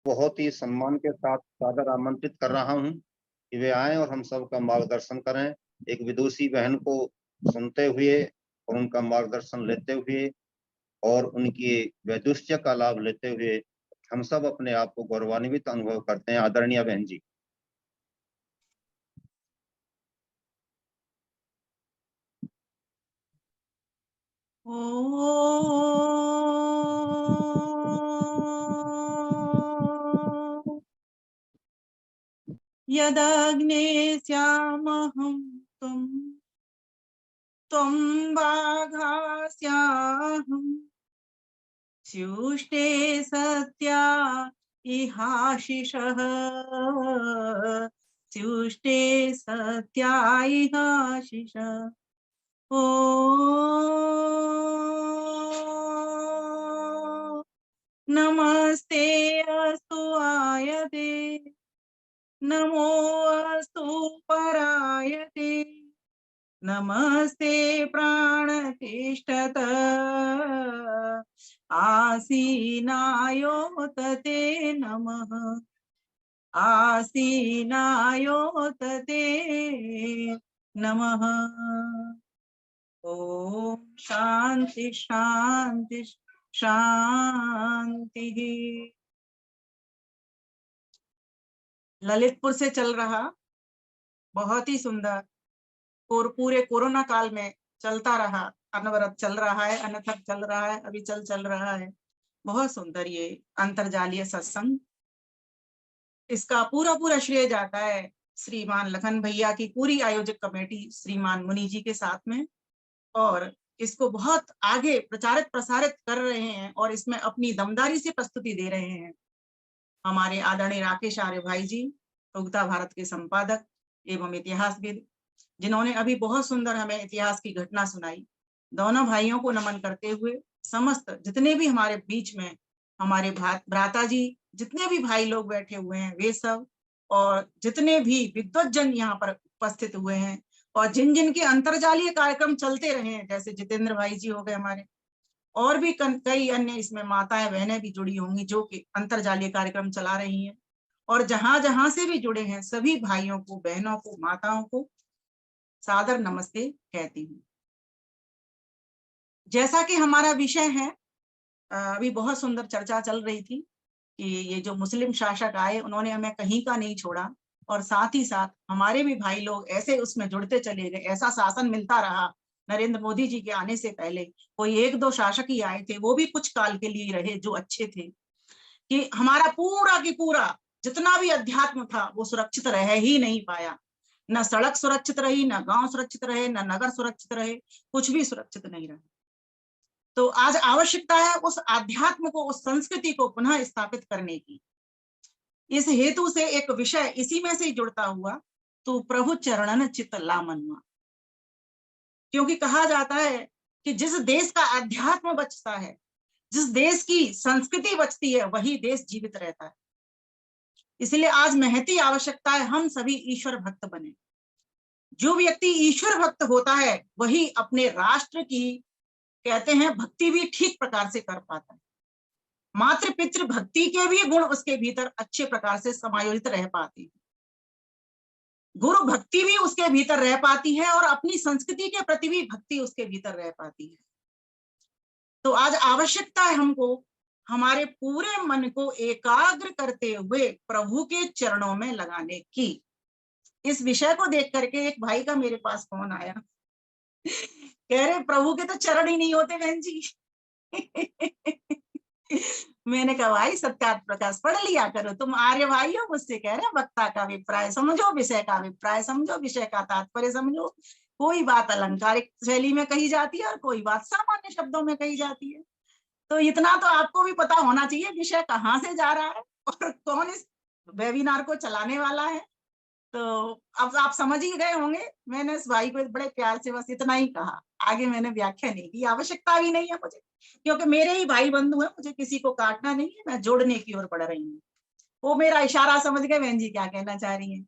बहुत ही सम्मान के साथ सादर आमंत्रित कर रहा हूं कि वे आए और हम सबका मार्गदर्शन करें। एक विदुषी बहन को सुनते हुए और उनका मार्गदर्शन लेते हुए और उनकी वैदुष्य का लाभ लेते हुए हम सब अपने आप को गौरवान्वित अनुभव करते हैं। आदरणीय बहन जी। यदग्ने स्यामहं त्वं वाघास्याहं स्युष्टे सत्या इहाशिषः स्युष्टे सत्या इहाशिषः। ओ नमस्ते अस्तु आयते नमो अस्तु परायते नमस्ते प्राणतिष्ठत आसीनायोतते नमः आसीनायोतते नमः। ओम शांति शांति शांति। ललितपुर से चल रहा बहुत ही सुंदर और पूरे कोरोना काल में चलता रहा, अनवरत चल रहा है, अनथक चल रहा है, अभी चल रहा है। बहुत सुंदर ये अंतरजालीय सत्संग। इसका पूरा श्रेय जाता है श्रीमान लखन भैया की पूरी आयोजक कमेटी श्रीमान मुनि जी के साथ में, और इसको बहुत आगे प्रचारित प्रसारित कर रहे हैं और इसमें अपनी दमदारी से प्रस्तुति दे रहे हैं हमारे आदरणीय राकेश आर्य भाई जी, उगता भारत के संपादक एवं इतिहासविद, जिन्होंने अभी बहुत सुंदर हमें इतिहास की घटना सुनाई। दोनों भाइयों को नमन करते हुए समस्त जितने भी हमारे बीच में हमारे भ्राता जी, जितने भी भाई लोग बैठे हुए हैं वे सब, और जितने भी विद्वज्जन यहाँ पर उपस्थित हुए हैं, और जिन जिन के अंतरजालीय कार्यक्रम चलते रहे हैं, जैसे जितेंद्र भाई जी हो गए हमारे, और भी कई अन्य इसमें माताएं बहनें भी जुड़ी होंगी जो कि अंतरजालीय कार्यक्रम चला रही हैं, और जहां जहां से भी जुड़े हैं सभी भाइयों को, बहनों को, माताओं को सादर नमस्ते कहती हूँ। जैसा कि हमारा विषय है, अभी बहुत सुंदर चर्चा चल रही थी कि ये जो मुस्लिम शासक आए उन्होंने हमें कहीं का नहीं छोड़ा, और साथ ही साथ हमारे भी भाई लोग ऐसे उसमें जुड़ते चले गए। ऐसा शासन मिलता रहा नरेंद्र मोदी जी के आने से पहले। कोई एक दो शासक ही आए थे, वो भी कुछ काल के लिए रहे जो अच्छे थे, कि हमारा पूरा की पूरा जितना भी अध्यात्म था वो सुरक्षित रह ही नहीं पाया। न सड़क सुरक्षित रही, न गांव सुरक्षित रहे, न नगर सुरक्षित रहे, कुछ भी सुरक्षित नहीं रहा। तो आज आवश्यकता है उस आध्यात्म को, उस संस्कृति को पुनः स्थापित करने की। इस हेतु से एक विषय इसी में से ही जुड़ता हुआ, तो प्रभु चरणन चित ला मनुआ। क्योंकि कहा जाता है कि जिस देश का अध्यात्म बचता है, जिस देश की संस्कृति बचती है, वही देश जीवित रहता है। इसलिए आज महती आवश्यकता है हम सभी ईश्वर भक्त बने। जो व्यक्ति ईश्वर भक्त होता है वही अपने राष्ट्र की, कहते हैं, भक्ति भी ठीक प्रकार से कर पाता है। मातृ पितृ भक्ति के भी गुण उसके भीतर अच्छे प्रकार से समायोजित रह पाते हैं। गुरु भक्ति भी उसके भीतर रह पाती है, और अपनी संस्कृति के प्रति भी भक्ति उसके भीतर रह पाती है। तो आज आवश्यकता है हमको हमारे पूरे मन को एकाग्र करते हुए प्रभु के चरणों में लगाने की। इस विषय को देख करके एक भाई का मेरे पास फोन आया, कह रहे प्रभु के तो चरण ही नहीं होते बहन जी। मैंने कहा भाई सत्यार्थ प्रकाश पढ़ लिया करो, तुम आर्य भाई हो, मुझसे कह रहे वक्ता का अभिप्राय समझो, विषय का अभिप्राय समझो, विषय का तात्पर्य समझो। कोई बात अलंकारिक शैली में कही जाती है और कोई बात सामान्य शब्दों में कही जाती है। तो इतना तो आपको भी पता होना चाहिए विषय कहाँ से जा रहा है और कौन इस वेबिनार को चलाने वाला है। तो अब आप समझ ही गए होंगे। मैंने इस भाई को बड़े प्यार से बस इतना ही कहा, आगे मैंने व्याख्या नहीं की, आवश्यकता भी नहीं है मुझे, क्योंकि मेरे ही भाई बंधु हैं, मुझे किसी को काटना नहीं है, मैं जोड़ने की ओर बढ़ रही हूँ। वो मेरा इशारा समझ गए बहन जी क्या कहना चाह रही है।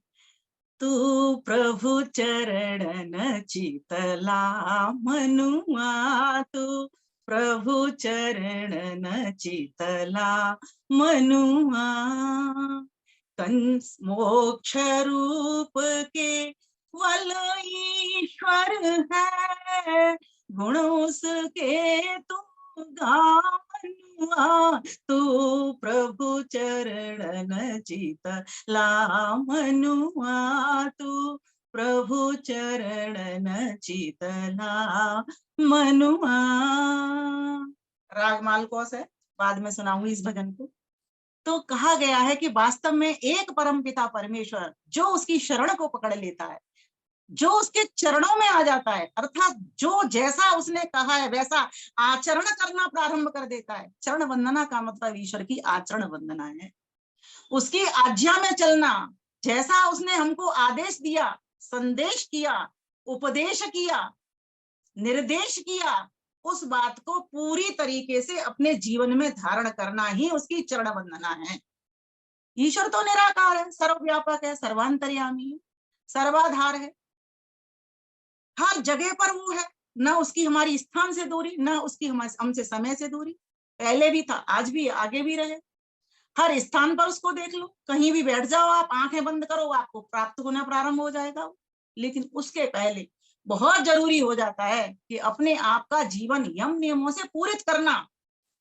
तू प्रभु चरण चितला मनुआ, तू प्रभु चरण चितला मनुआ, कंस मोक्ष रूप के वल ईश्वर है, गुण उसके तुम गावनुआ, तू प्रभु चरणन चित लामनुआ, तू प्रभु चरणन चित लामनुआ। रागमाल कौश है, बाद में सुनाऊंगी इस भजन को। तो कहा गया है कि वास्तव में एक परम पिता परमेश्वर जो उसकी शरण को पकड़ लेता है, जो उसके चरणों में आ जाता है, अर्थात जो जैसा उसने कहा है वैसा आचरण करना प्रारंभ कर देता है। चरण वंदना का मतलब ईश्वर की आचरण वंदना है, उसकी आज्ञा में चलना। जैसा उसने हमको आदेश दिया, संदेश किया, उपदेश किया, निर्देश किया, उस बात को पूरी तरीके से अपने जीवन में धारण करना ही उसकी चरण वंदना है। ईश्वर तो निराकार है, सर्वव्यापक है, सर्वांतर्यामी है, सर्वाधार है, हर जगह पर वो है। ना उसकी हमारी स्थान से दूरी, ना उसकी हमसे समय से दूरी। पहले भी था, आज भी, आगे भी रहे। हर स्थान पर उसको देख लो, कहीं भी बैठ जाओ आप, आंखें बंद करो, आपको प्राप्त होना प्रारंभ हो जाएगा। लेकिन उसके पहले बहुत जरूरी हो जाता है कि अपने आप का जीवन यम नियमों से पूरित करना।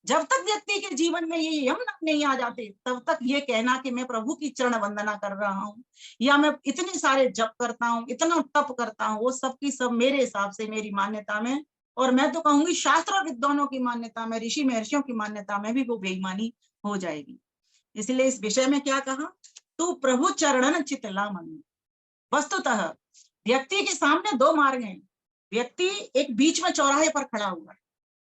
जब तक व्यक्ति के जीवन में ये यम नहीं आ जाते, तब तक ये कहना कि मैं प्रभु की चरण वंदना कर रहा हूँ, या मैं इतने सारे जप करता हूँ, इतना तप करता हूँ, वो सब की सब मेरे हिसाब से, मेरी मान्यता में, और मैं तो कहूंगी शास्त्र और विद्वानों की मान्यता में, ऋषि महर्षियों की मान्यता में भी वो बेईमानी हो जाएगी। इसलिए इस विषय में क्या कहा, तू प्रभु चरणन चित लामनु। वस्तुतः व्यक्ति के सामने दो मार्ग हैं। व्यक्ति एक बीच में चौराहे पर खड़ा हुआ है,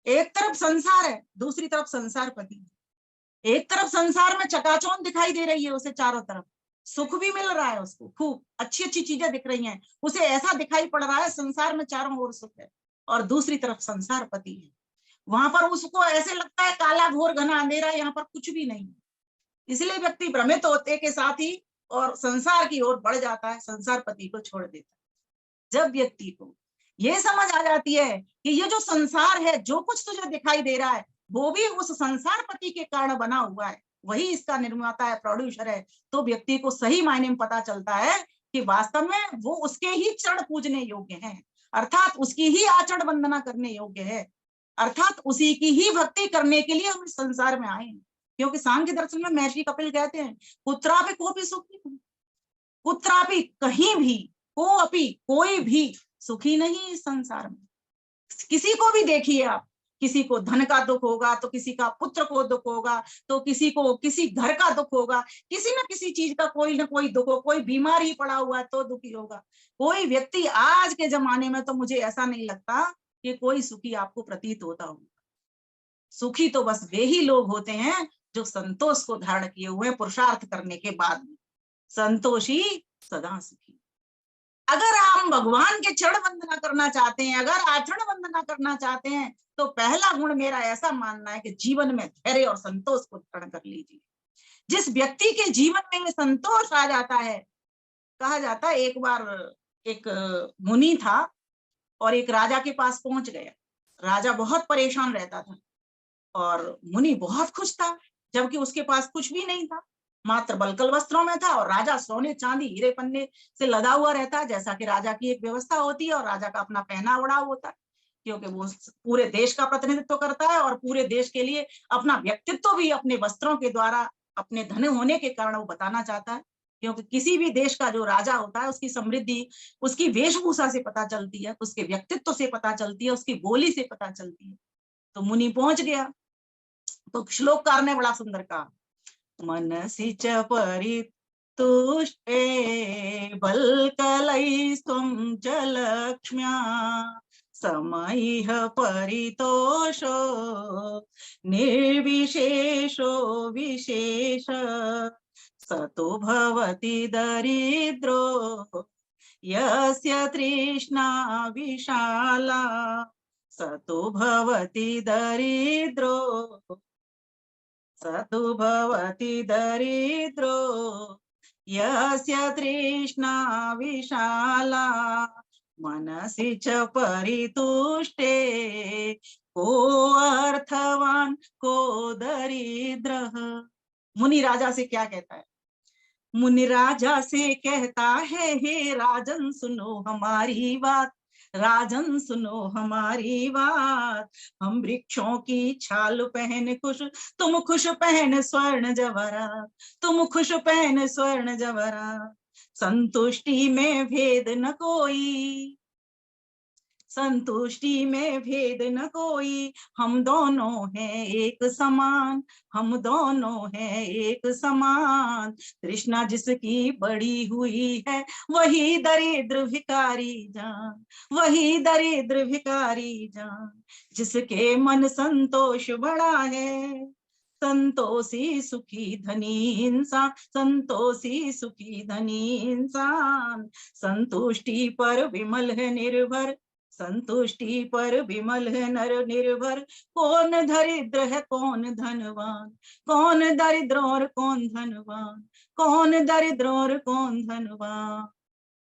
एक तरफ संसार है, दूसरी तरफ संसार पति है। एक तरफ संसार में चकाचौंध दिखाई दे रही है उसे, चारों तरफ सुख भी मिल रहा है, उसको खूब अच्छी अच्छी चीजें दिख रही हैं, उसे ऐसा दिखाई पड़ रहा है संसार में चारों ओर सुख है। और दूसरी तरफ संसार पति है, वहां पर उसको ऐसे लगता है काला घोर घना अंधेरा, यहाँ पर कुछ भी नहीं। इसलिए व्यक्ति भ्रमित होते के साथ ही और संसार की ओर बढ़ जाता है, संसार पति को छोड़ देता है। जब व्यक्ति को ये समझ आ जाती है कि ये जो संसार है, जो कुछ तुझे दिखाई दे रहा है, वो भी उस संसार पति के कारण बना हुआ है, वही इसका निर्माता है, प्रोड्यूसर है, तो व्यक्ति को सही मायने में पता चलता है कि वास्तव में वो उसके ही चरण पूजने योग्य हैं, अर्थात उसकी ही आचरण वंदना करने योग्य है, अर्थात उसी की ही भक्ति करने के लिए हम इस संसार में आए हैं। क्योंकि सांख्य दर्शन में महर्षि कपिल कहते हैं, कुत्रापि कोपि सुखी, कुत्रापि कहीं भी, कोई भी सुखी नहीं इस संसार में। किसी को भी देखिए आप, किसी को धन का दुख होगा, तो किसी का पुत्र को दुख होगा, तो किसी को किसी घर का दुख होगा, किसी न किसी चीज का कोई ना कोई दुख हो, कोई बीमार ही पड़ा हुआ है तो दुखी होगा। कोई व्यक्ति आज के जमाने में तो मुझे ऐसा नहीं लगता कि कोई सुखी आपको प्रतीत होता होगा। सुखी तो बस वे ही लोग होते हैं जो संतोष को धारण किए हुए पुरुषार्थ करने के बाद में। संतोषी सदा सुखी। अगर हम भगवान के चरण वंदना करना चाहते हैं, अगर आचरण वंदना करना चाहते हैं, तो पहला गुण मेरा ऐसा मानना है कि जीवन में धैर्य और संतोष को धारण कर लीजिए। जिस व्यक्ति के जीवन में ये संतोष आ जाता है, कहा जाता है एक बार एक मुनि था और एक राजा के पास पहुंच गया। राजा बहुत परेशान रहता था और मुनि बहुत खुश था, जबकि उसके पास कुछ भी नहीं था, मात्र बलकल वस्त्रों में था, और राजा सोने चांदी हीरे पन्ने से लदा हुआ रहता है, जैसा कि राजा की एक व्यवस्था होती है, और राजा का अपना पहना ओढ़ा होता है, क्योंकि वो पूरे देश का प्रतिनिधित्व करता है और पूरे देश के लिए अपना व्यक्तित्व भी अपने वस्त्रों के द्वारा, अपने धन होने के कारण वो बताना चाहता है। क्योंकि किसी भी देश का जो राजा होता है, उसकी समृद्धि उसकी वेशभूषा से पता चलती है, उसके व्यक्तित्व से पता चलती है, उसकी बोली से पता चलती है। तो मुनि पहुंच गया, तो श्लोककार ने बड़ा सुंदर कहा, मनसि च परितुष्टे बल्कलैस्त्वं च लक्ष्म्या समैः परितोषो निर्विशेषो विशेष सतो भवति दरिद्रो यस्य तृष्णा विशाला सतो भवति दरिद्रो सतु भवति दरिद्रो यस्य तृष्णा विशाला मनसि च परितुष्टे को अर्थवान को दरिद्रः। मुनि राजा से क्या कहता है, मुनि राजा से कहता है, हे राजन सुनो हमारी बात, राजन सुनो हमारी बात। हम वृक्षों की छाल पहन खुश, तुम खुश पहन स्वर्ण जवाहरात, तुम खुश पहन स्वर्ण जवाहरात। संतुष्टि में भेद न कोई, संतुष्टि में भेद न कोई, हम दोनों हैं एक समान, हम दोनों हैं एक समान। तृष्णा जिसकी बड़ी हुई है, वही दरिद्र भिखारी जान, वही दरिद्र भिखारी जान। जिसके मन संतोष बड़ा है, संतोषी सुखी धनी इंसान, संतोषी सुखी धनी इंसान। संतुष्टि पर विमल है निर्भर, संतुष्टि पर विमल है नर निर्भर। कौन दरिद्र है कौन धनवान, कौन दरिद्र और कौन धनवान, कौन दरिद्र और कौन धनवान।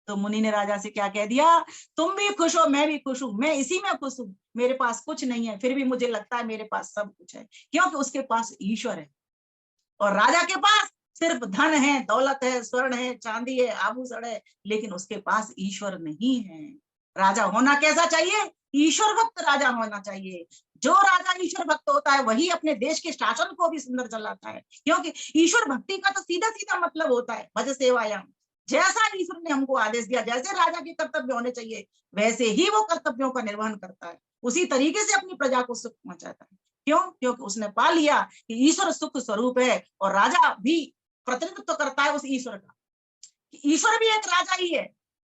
तो मुनि ने राजा से क्या कह दिया, तुम भी खुश हो, मैं भी खुश हूं, मैं इसी में खुश हूं। मेरे पास कुछ नहीं है, फिर भी मुझे लगता है मेरे पास सब कुछ है, क्योंकि उसके पास ईश्वर है। और राजा के पास सिर्फ धन है, दौलत है, स्वर्ण है, चांदी है, आभूषण है, लेकिन उसके पास ईश्वर नहीं है। राजा होना कैसा चाहिए, ईश्वर भक्त राजा होना चाहिए। जो राजा ईश्वर भक्त होता है वही अपने देश के शासन को भी सुंदर चलाता है, क्योंकि ईश्वर भक्ति का तो सीधा सीधा मतलब होता है भज सेवायाम। जैसा ईश्वर ने हमको आदेश दिया, जैसे राजा के कर्तव्य होने चाहिए, वैसे ही वो कर्तव्यों का निर्वहन करता है, उसी तरीके से अपनी प्रजा को सुख पहुंचाता है। क्यों, क्योंकि उसने पा लिया कि ईश्वर सुख स्वरूप है, और राजा भी प्रतिनिधित्व करता है उस ईश्वर का। ईश्वर भी एक राजा ही है,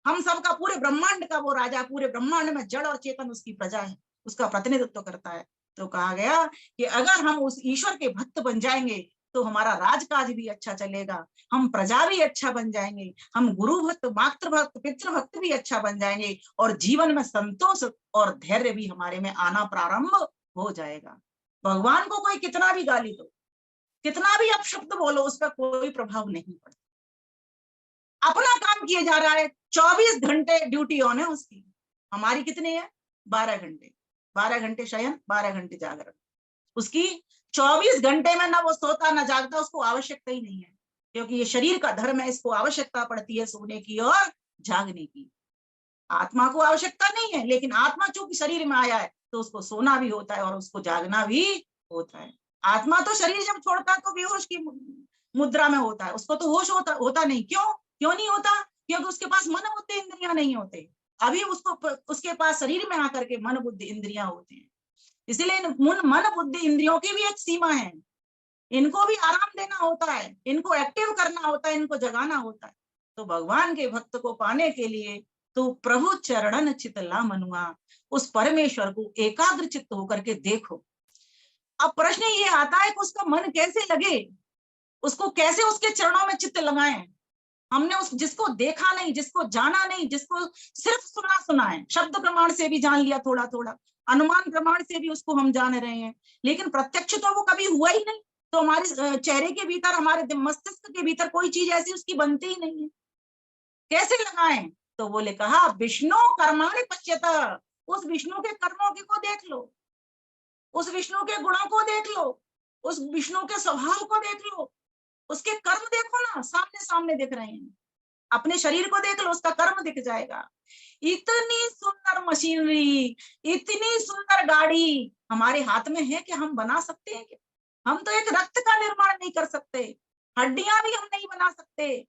हम सबका, पूरे ब्रह्मांड का वो राजा, पूरे ब्रह्मांड में जड़ और चेतन उसकी प्रजा है, उसका प्रतिनिधित्व करता है। तो कहा गया कि अगर हम उस ईश्वर के भक्त बन जाएंगे तो हमारा राजकाज भी अच्छा चलेगा, हम प्रजा भी अच्छा बन जाएंगे, हम गुरु भक्त, मातृ भक्त, पितृ भक्त भी अच्छा बन जाएंगे, और जीवन में संतोष और धैर्य भी हमारे में आना प्रारंभ हो जाएगा। भगवान को कोई कितना भी गाली दो, कितना भी अपशब्द बोलो, उस पर कोई प्रभाव नहीं पड़ता। अपना काम किए जा रहा है, 24 घंटे ड्यूटी ऑन है उसकी। हमारी कितनी है, 12 घंटे, 12 घंटे शयन, 12 घंटे जागरण। उसकी 24 घंटे में ना वो सोता ना जागता, उसको आवश्यकता ही नहीं है, क्योंकि ये शरीर का धर्म है, इसको आवश्यकता पड़ती है सोने की और जागने की। आत्मा को आवश्यकता नहीं है, लेकिन आत्मा चूंकि शरीर में आया है तो उसको सोना भी होता है और उसको जागना भी होता है। आत्मा तो शरीर जब छोड़ता है तो बेहोश की मुद्रा में होता है, उसको तो होश होता नहीं। क्यों नहीं होता, क्योंकि उसके पास मन बुद्धि इंद्रियां नहीं होते। अभी उसको, उसके पास शरीर में आकर के मन बुद्धि इंद्रियां होते हैं। इसलिए मन बुद्धि इंद्रियों की भी एक सीमा है, इनको भी आराम देना होता है, इनको एक्टिव करना होता है, इनको जगाना होता है। तो भगवान के भक्त को पाने के लिए तो प्रभु चरणन चितला मनुआ, उस परमेश्वर को एकाग्र चित्त होकर के देखो। अब प्रश्न ये आता है कि उसका मन कैसे लगे, उसको कैसे उसके चरणों में चित्त लगाएं। हमने उस जिसको देखा नहीं, जिसको जाना नहीं, जिसको सिर्फ सुना है, शब्द प्रमाण से भी जान लिया थोड़ा थोड़ा, अनुमान प्रमाण से भी उसको हम जान रहे हैं, लेकिन प्रत्यक्ष तो वो कभी हुआ ही नहीं। तो हमारे चेहरे के भीतर, हमारे मस्तिष्क के भीतर कोई चीज ऐसी उसकी बनती ही नहीं है, कैसे लगाएं। तो बोले कहा विष्णु कर्माणि पश्यत, उस विष्णु के कर्मों को देख लो, उस विष्णु के गुणों को देख लो, उस विष्णु के स्वभाव को देख लो, उसके कर्म देखो ना, सामने सामने दिख रहे हैं। अपने शरीर को देख लो, उसका कर्म दिख जाएगा। इतनी सुंदर मशीनरी, इतनी सुंदर गाड़ी हमारे हाथ में है कि हम बना सकते हैं क्या? हम तो एक रक्त का निर्माण नहीं कर सकते, हड्डियां भी हम नहीं बना सकते।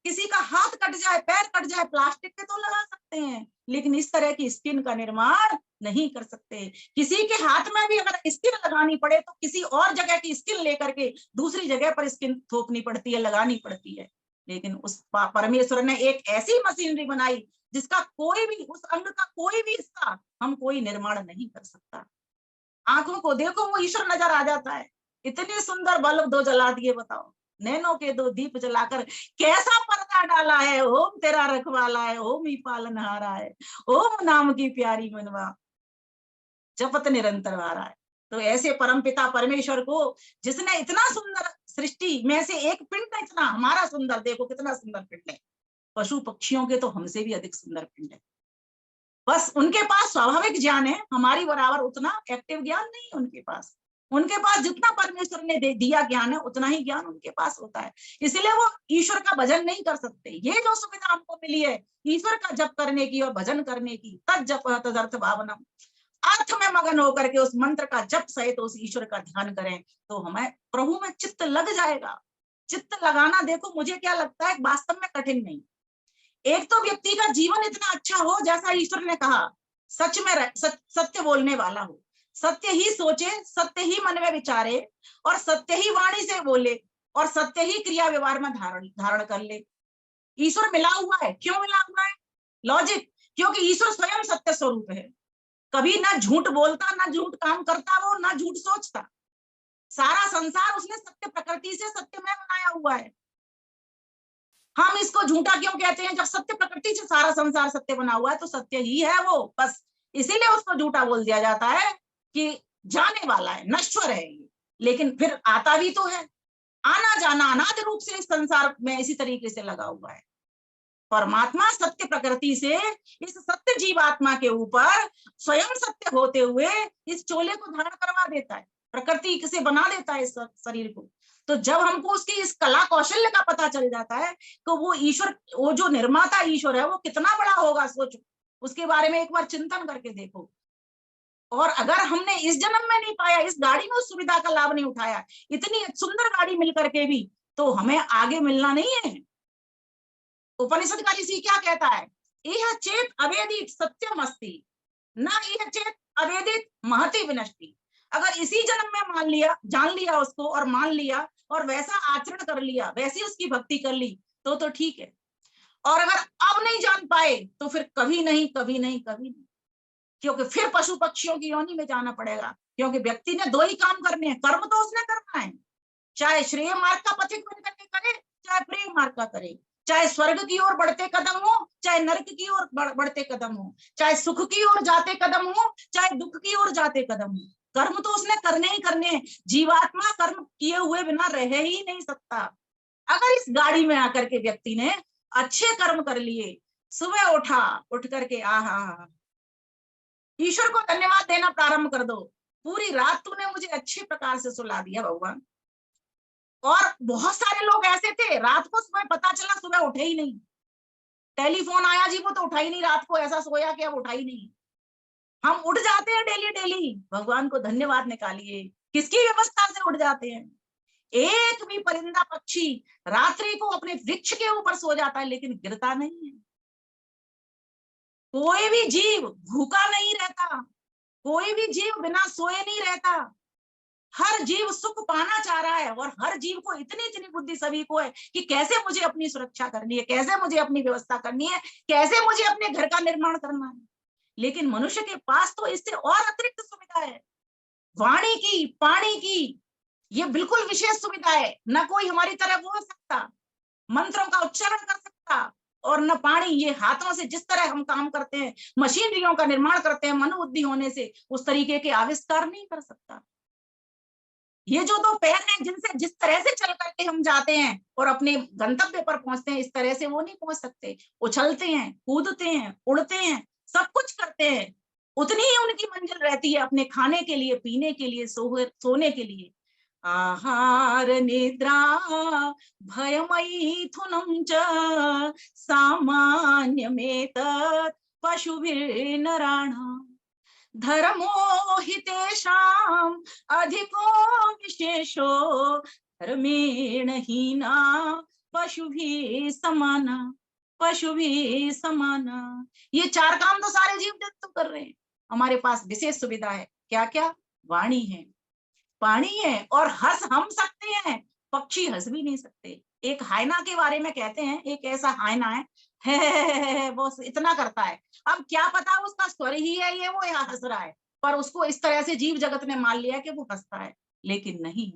किसी का हाथ कट जाए, पैर कट जाए, प्लास्टिक के तो लगा सकते हैं, लेकिन इस तरह की स्किन का निर्माण नहीं कर सकते। किसी के हाथ में भी अगर स्किन लगानी पड़े तो किसी और जगह की स्किन लेकर के दूसरी जगह पर स्किन थोपनी पड़ती है, लगानी पड़ती है। लेकिन उस परमेश्वर ने एक ऐसी मशीनरी बनाई जिसका कोई भी, उस अंग का कोई भी हिस्सा हम कोई निर्माण नहीं कर सकता। आंखों को देखो, वो ईश्वर नजर आ जाता है। इतनी सुंदर बल्ब दो जला दिए, बताओ, नैनों के दो दीप जलाकर कैसा पर्दा डाला है, ओम तेरा रखवाला है, ओम ही पालनहारा है, ओम नाम की प्यारी मनवा जपत निरंतर आ रहा है। तो ऐसे परमपिता परमेश्वर को, जिसने इतना सुंदर सृष्टि में से एक पिंड इतना हमारा सुंदर, देखो कितना सुंदर पिंड है, पशु पक्षियों के तो हमसे भी अधिक सुंदर पिंड है। बस उनके पास स्वाभाविक ज्ञान है, हमारी बराबर उतना एक्टिव ज्ञान नहीं है उनके पास। उनके पास जितना परमेश्वर ने दे दिया ज्ञान है उतना ही ज्ञान उनके पास होता है, इसलिए वो ईश्वर का भजन नहीं कर सकते। ये जो सुविधा हमको मिली है ईश्वर का जप करने की और भजन करने की, तद जप तदर्थ भावनम, अर्थ में मगन होकर के उस मंत्र का जप सहित उस ईश्वर का ध्यान करें तो हमें प्रभु में चित्त लग जाएगा। चित्त लगाना देखो मुझे क्या लगता है वास्तव में कठिन नहीं। एक तो व्यक्ति का जीवन इतना अच्छा हो जैसा ईश्वर ने कहा, सच में सत्य बोलने वाला हो, सत्य ही सोचे, सत्य ही मन में विचारे और सत्य ही वाणी से बोले और सत्य ही क्रिया व्यवहार में धारण कर ले। ईश्वर मिला हुआ है, क्यों मिला हुआ है? लॉजिक, क्योंकि ईश्वर स्वयं सत्य स्वरूप है, कभी ना झूठ बोलता, ना झूठ काम करता, वो ना झूठ सोचता। सारा संसार उसने सत्य प्रकृति से सत्यमय बनाया हुआ है। हम इसको झूठा क्यों कहते हैं? जब सत्य प्रकृति से सारा संसार सत्य बना हुआ है तो सत्य ही है वो, बस इसीलिए उसको झूठा बोल दिया जाता है कि जाने वाला है, नश्वर है ये, लेकिन फिर आता भी तो है। आना जाना अनादि रूप से इस संसार में इसी तरीके से लगा हुआ है। परमात्मा सत्य प्रकृति से इस सत्य जीवात्मा के ऊपर स्वयं सत्य होते हुए इस चोले को धारण करवा देता है, प्रकृति से बना देता है इस शरीर को। तो जब हमको उसकी इस कला कौशल्य का पता चल जाता है तो वो ईश्वर, वो जो निर्माता ईश्वर है वो कितना बड़ा होगा, सोचो, उसके बारे में एक बार चिंतन करके देखो। और अगर हमने इस जन्म में नहीं पाया, इस गाड़ी में उस सुविधा का लाभ नहीं उठाया, इतनी सुंदर गाड़ी मिल करके भी, तो हमें आगे मिलना नहीं है। उपनिषद का ऋषि क्या कहता है? यह चेत अवेदित सत्यम अस्ति, ना यह चेत अवेदित महति विनष्टि। अगर इसी जन्म में मान लिया, जान लिया उसको और मान लिया और वैसा आचरण कर लिया, वैसी उसकी भक्ति कर ली तो ठीक है। और अगर अब नहीं जान पाए तो फिर कभी नहीं, कभी नहीं, कभी नहीं, क्योंकि फिर पशु पक्षियों की योनि में जाना पड़ेगा। क्योंकि व्यक्ति ने दो ही काम करने हैं, कर्म तो उसने करना है, चाहे श्रेय मार्ग का पथिक बन करके करे, चाहे प्रेम मार्ग का करे, चाहे स्वर्ग की ओर बढ़ते कदम हो, चाहे नरक की ओर बढ़ते कदम हो, चाहे सुख की ओर जाते कदम हो, चाहे दुख की ओर जाते कदम हो, कर्म तो उसने करने ही करने हैं। जीवात्मा कर्म किए हुए बिना रह ही नहीं सकता। अगर इस गाड़ी में आकर के व्यक्ति ने अच्छे कर्म कर लिए, सुबह उठा, उठ करके आहा, ईश्वर को धन्यवाद देना प्रारंभ कर दो, पूरी रात तूने मुझे अच्छे प्रकार से सुला दिया भगवान। और बहुत सारे लोग ऐसे थे, रात को सुबह पता चला सुबह उठे ही नहीं, टेलीफोन आया जी वो तो उठा ही नहीं, रात को ऐसा सोया कि अब उठा ही नहीं। हम उठ जाते हैं डेली डेली, भगवान को धन्यवाद निकालिए, किसकी व्यवस्था से उठ जाते हैं। एक भी परिंदा पक्षी रात्रि को अपने वृक्ष के ऊपर सो जाता है लेकिन गिरता नहीं है। कोई भी जीव भूखा नहीं रहता, कोई भी जीव बिना सोए नहीं रहता। हर जीव सुख पाना चाह रहा है और हर जीव को इतनी इतनी बुद्धि सभी को है कि कैसे मुझे अपनी सुरक्षा करनी है, कैसे मुझे अपनी व्यवस्था करनी है, कैसे मुझे अपने घर का निर्माण करना है। लेकिन मनुष्य के पास तो इससे और अतिरिक्त सुविधा है, वाणी की, पानी की, ये बिल्कुल विशेष सुविधा है। न कोई हमारी तरह बोल सकता, मंत्रों का उच्चारण कर सकता, और न पानी, ये हाथों से जिस तरह हम काम करते हैं, मशीनरियों का निर्माण करते हैं मनोबुद्धि होने से, उस तरीके के आविष्कार नहीं कर सकता। ये जो दो पैर हैं जिनसे जिस तरह से चल करके हम जाते हैं और अपने गंतव्य पर पहुंचते हैं, इस तरह से वो नहीं पहुंच सकते। उछलते हैं, कूदते हैं, उड़ते हैं, सब कुछ करते हैं, उतनी ही उनकी मंजिल रहती है अपने खाने के लिए, पीने के लिए, सोने के लिए। आहार निद्रा भयमैथुनं च सामान्यमेतत् पशुभिर्नराणाम् धर्मो हि तेषाम् अधिको विशेषो धर्मेण हीना पशुभिः समाना, पशुभिः समाना। ये चार काम तो सारे जीव जंतु कर रहे हैं। हमारे पास विशेष सुविधा है, क्या क्या? वाणी है, पानी है, और हंस हम सकते हैं, पक्षी हंस भी नहीं सकते। एक हायना के बारे में कहते हैं, एक ऐसा हायना है वो इतना करता है, अब क्या पता उसका स्वर ही है ये, वो यहाँ हंस रहा है, पर उसको इस तरह से जीव जगत ने मान लिया कि वो हंसता है। लेकिन नहीं,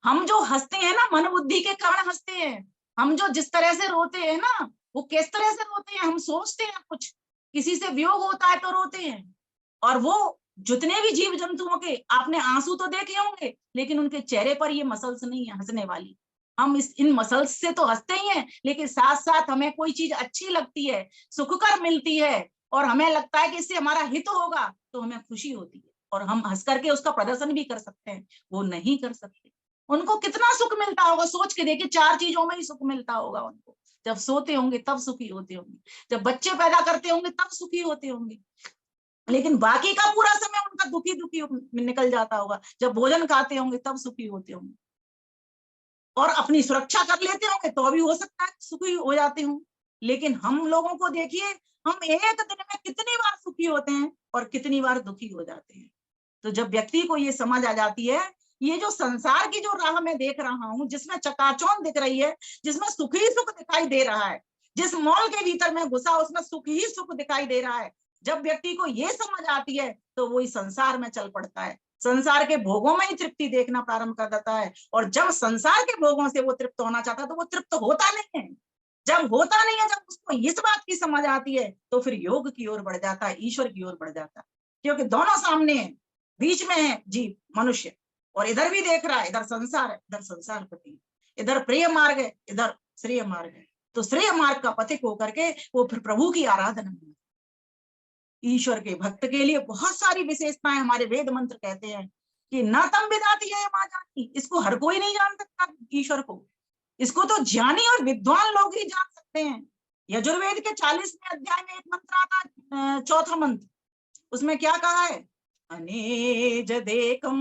हम जो हंसते हैं ना, मन बुद्धि के कारण हंसते हैं। हम जो जिस तरह से रोते हैं ना, वो किस तरह से रोते हैं, हम सोचते हैं कुछ, किसी से वियोग होता है तो रोते हैं। और वो जितने भी जीव जंतुओं के आपने आंसू तो देखे होंगे, लेकिन उनके चेहरे पर ये मसल्स नहीं है हंसने वाली। हम इन मसल्स से तो हंसते ही हैं, लेकिन साथ साथ हमें कोई चीज अच्छी लगती है, सुखकर मिलती है, और हमें लगता है कि इससे हमारा हित होगा, तो हमें खुशी होती है और हम हंस करके उसका प्रदर्शन भी कर सकते हैं, वो नहीं कर सकते। उनको कितना सुख मिलता होगा, सोच के देखिए, 4 चीजों में ही सुख मिलता होगा उनको। जब सोते होंगे तब सुखी होते होंगे, जब बच्चे पैदा करते होंगे तब सुखी होते होंगे, लेकिन बाकी का पूरा समय उनका दुखी दुखी निकल जाता होगा। जब भोजन खाते होंगे तब सुखी होते होंगे, और अपनी सुरक्षा कर लेते होंगे तो भी हो सकता है सुखी हो जाते हों। लेकिन हम लोगों को देखिए, हम एक दिन में कितनी बार सुखी होते हैं और कितनी बार दुखी हो जाते हैं। तो जब व्यक्ति को ये समझ आ जाती है, ये जो संसार की जो राह मैं देख रहा हूँ, जिसमें चकाचौंध दिख रही है, जिसमें सुख ही सुख दिखाई दे रहा है, जिस मॉल के भीतर में घुसा उसमें सुख ही सुख दिखाई दे रहा है, जब व्यक्ति को ये समझ आती है तो वो इस संसार में चल पड़ता है, संसार के भोगों में ही तृप्ति देखना प्रारंभ कर देता है। और जब संसार के भोगों से वो तृप्त होना चाहता है तो वो तृप्त होता नहीं है। जब होता नहीं है, जब उसको इस बात की समझ आती है तो फिर योग की ओर बढ़ जाता है, ईश्वर की ओर बढ़ जाता है, क्योंकि दोनों सामने है, बीच में है जीव मनुष्य, और इधर भी देख रहा है, इधर संसार है, इधर संसार पति, इधर प्रिय मार्ग है, इधर श्रेय मार्ग है। तो श्रेय मार्ग का पथिक होकर के वो फिर प्रभु की आराधना में, ईश्वर के भक्त के लिए बहुत सारी विशेषताएं हमारे वेद मंत्र कहते हैं कि न तम विदाती है मां जानी, इसको हर कोई नहीं जान सकता ईश्वर को, इसको तो ज्ञानी और विद्वान लोग ही जान सकते हैं। यजुर्वेद के 40वें अध्याय में एक मंत्र आता, चौथा मंत्र, उसमें क्या कहा है, अनेज देकम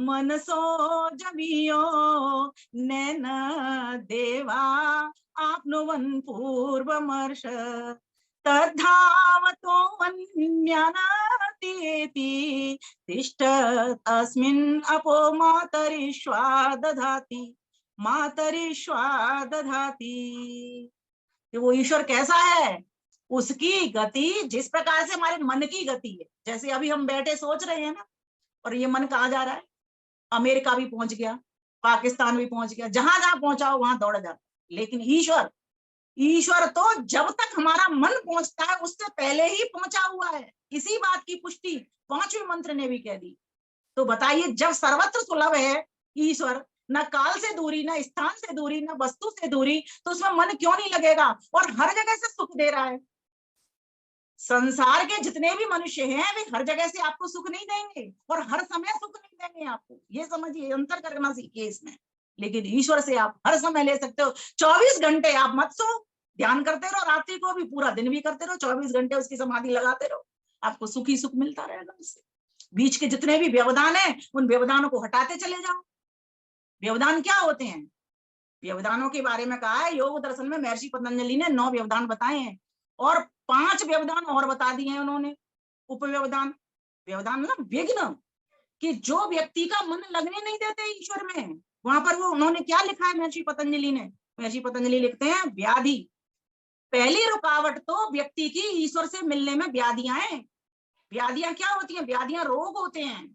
मनसो जमियो नैन देवा आपनुवन पूर्वमर्श तद्धावतो अन्यानातीति तिष्ठ तस्मिन् अपो मातरिश्वा दधाति मातरिश्वा दधाति। वो ईश्वर कैसा है, उसकी गति जिस प्रकार से हमारे मन की गति है, जैसे अभी हम बैठे सोच रहे हैं ना, और ये मन कहाँ जा रहा है, अमेरिका भी पहुंच गया, पाकिस्तान भी पहुंच गया, जहां जहां पहुंचा हो वहां दौड़ जाता। लेकिन ईश्वर, ईश्वर तो जब तक हमारा मन पहुंचता है उससे पहले ही पहुंचा हुआ है। इसी बात की पुष्टि 5वें मंत्र ने भी कह दी। तो बताइए, जब सर्वत्र सुलभ है ईश्वर, न काल से दूरी, न स्थान से दूरी, न वस्तु से दूरी, तो उसमें मन क्यों नहीं लगेगा, और हर जगह से सुख दे रहा है। संसार के जितने भी मनुष्य हैं वे हर जगह से आपको सुख नहीं देंगे और हर समय सुख नहीं देंगे आपको, ये समझिए, अंतर करना सीखिए इसमें। लेकिन ईश्वर से आप हर समय ले सकते हो। 24 घंटे आप मत सो, ध्यान करते रहो, रात्रि को भी, पूरा दिन भी करते रहो, 24 घंटे उसकी समाधि लगाते रहो, आपको सुख ही सुख मिलता रहेगा उससे। बीच के जितने भी व्यवधान है उन व्यवधानों को हटाते चले जाओ। व्यवधान क्या होते हैं, व्यवधानों के बारे में कहा है योग दर्शन में, महर्षि पतंजलि ने 9 व्यवधान बताए हैं और 5 व्यवधान और बता दिए हैं उन्होंने, उपव्यवधान। व्यवधान मतलब विघ्न, कि जो व्यक्ति का मन लगने नहीं देते ईश्वर में, वहां पर वो उन्होंने क्या लिखा है महर्षि पतंजलि ने, महर्षि पतंजलि लिखते हैं व्याधि। पहली रुकावट तो व्यक्ति की ईश्वर से मिलने में व्याधियां हैं। व्याधियां क्या होती हैं, व्याधियां रोग होते हैं।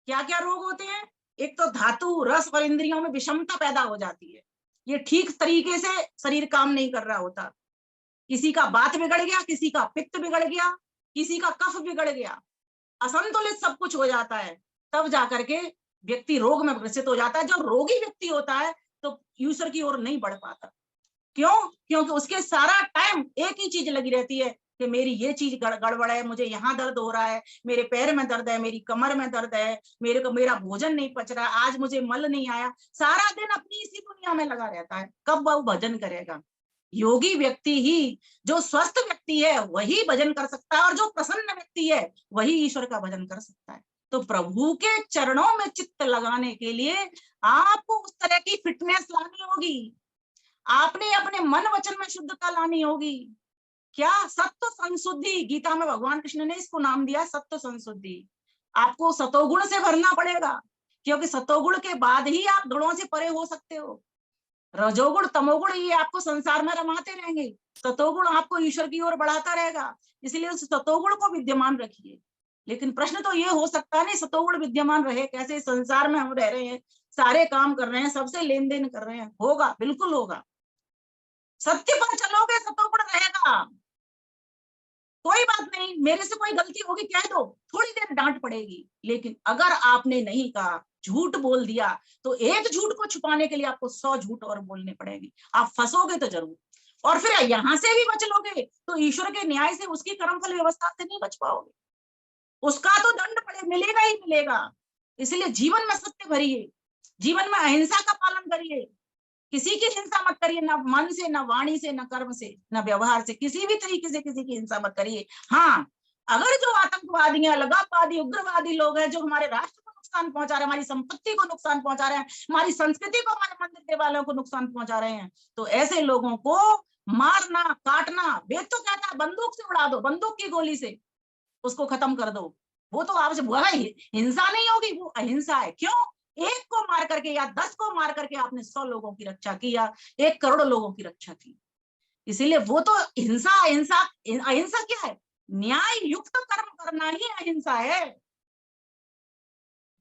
क्या क्या रोग होते हैं, एक तो धातु रस और इंद्रियों में विषमता पैदा हो जाती है, ये ठीक तरीके से शरीर काम नहीं कर रहा होता, किसी का वात बिगड़ गया, किसी का पित्त बिगड़ गया, किसी का कफ बिगड़ गया, असंतुलित सब कुछ हो जाता है, तब जाकर के व्यक्ति रोग में ग्रसित हो जाता है। जब रोगी व्यक्ति होता है तो ईश्वर की ओर नहीं बढ़ पाता। क्यों, क्योंकि उसके सारा टाइम एक ही चीज लगी रहती है कि मेरी ये चीज गड़बड़ है, मुझे यहाँ दर्द हो रहा है, मेरे पैर में दर्द है, मेरी कमर में दर्द है, मेरे को मेरा भोजन नहीं पच रहा, आज मुझे मल नहीं आया, सारा दिन अपनी इसी दुनिया में लगा रहता है। कब वो भजन करेगा? योगी व्यक्ति ही, जो स्वस्थ व्यक्ति है वही भजन कर सकता है, और जो प्रसन्न व्यक्ति है वही ईश्वर का भजन कर सकता है। तो प्रभु के चरणों में चित्त लगाने के लिए आपको उस तरह की फिटनेस लानी होगी, आपने अपने मन वचन में शुद्धता लानी होगी। क्या? सत्व संशुद्धि, गीता में भगवान कृष्ण ने इसको नाम दिया सत्व संशुद्धि। आपको सतोगुण से भरना पड़ेगा, क्योंकि सतोगुण के बाद ही आप गुणों से परे हो सकते हो। रजोगुण तमोगुण ये आपको संसार में रमाते रहेंगे, सतोगुण आपको ईश्वर की ओर बढ़ाता रहेगा, इसलिए उस सतोगुण को विद्यमान रखिए। लेकिन प्रश्न तो ये हो सकता है नहीं, सतोगुण विद्यमान रहे कैसे? संसार में हम रह रहे हैं, सारे काम कर रहे हैं, सबसे लेन देन कर रहे हैं, होगा, बिल्कुल होगा। सत्य पर चलोगे सतोगुण रहेगा, कोई बात नहीं, मेरे से कोई गलती होगी कह दो, थोड़ी देर डांट पड़ेगी। लेकिन अगर आपने नहीं कहा, झूठ बोल दिया, तो एक झूठ को छुपाने के लिए आपको 100 झूठ और बोलने पड़ेगी, आप फंसोगे तो जरूर। और फिर यहां से भी बच लोगे तो ईश्वर के न्याय से, उसकी कर्मफल व्यवस्था से नहीं बच पाओगे। उसका तो दंड मिलेगा ही मिलेगा। इसलिए जीवन में सत्य भरिए, जीवन में अहिंसा का पालन करिए, किसी की हिंसा मत करिए, ना मन से, ना वाणी से, ना कर्म से, ना व्यवहार से, किसी भी तरीके से किसी की हिंसा मत करिए। हाँ, अगर जो आतंकवादी हैं, अलगाववादी, उग्रवादी लोग हैं, जो हमारे राष्ट्र को नुकसान पहुंचा रहे हैं, हमारी संपत्ति को नुकसान पहुंचा रहे हैं, हमारी संस्कृति को, हमारे मंदिर देवालयों को नुकसान पहुंचा रहे हैं, तो ऐसे लोगों को मारना, काटना, वेद तो कहता है बंदूक से उड़ा दो, बंदूक की गोली से उसको खत्म कर दो। वो तो आपसे हिंसा नहीं होगी, वो अहिंसा है। क्यों? एक को मार करके या 10 को मार करके आपने 100 लोगों की रक्षा की या 1 करोड़ लोगों की रक्षा की। इसीलिए वो तो हिंसा, अहिंसा, अहिंसा क्या है? न्याय युक्त कर्म करना ही अहिंसा है।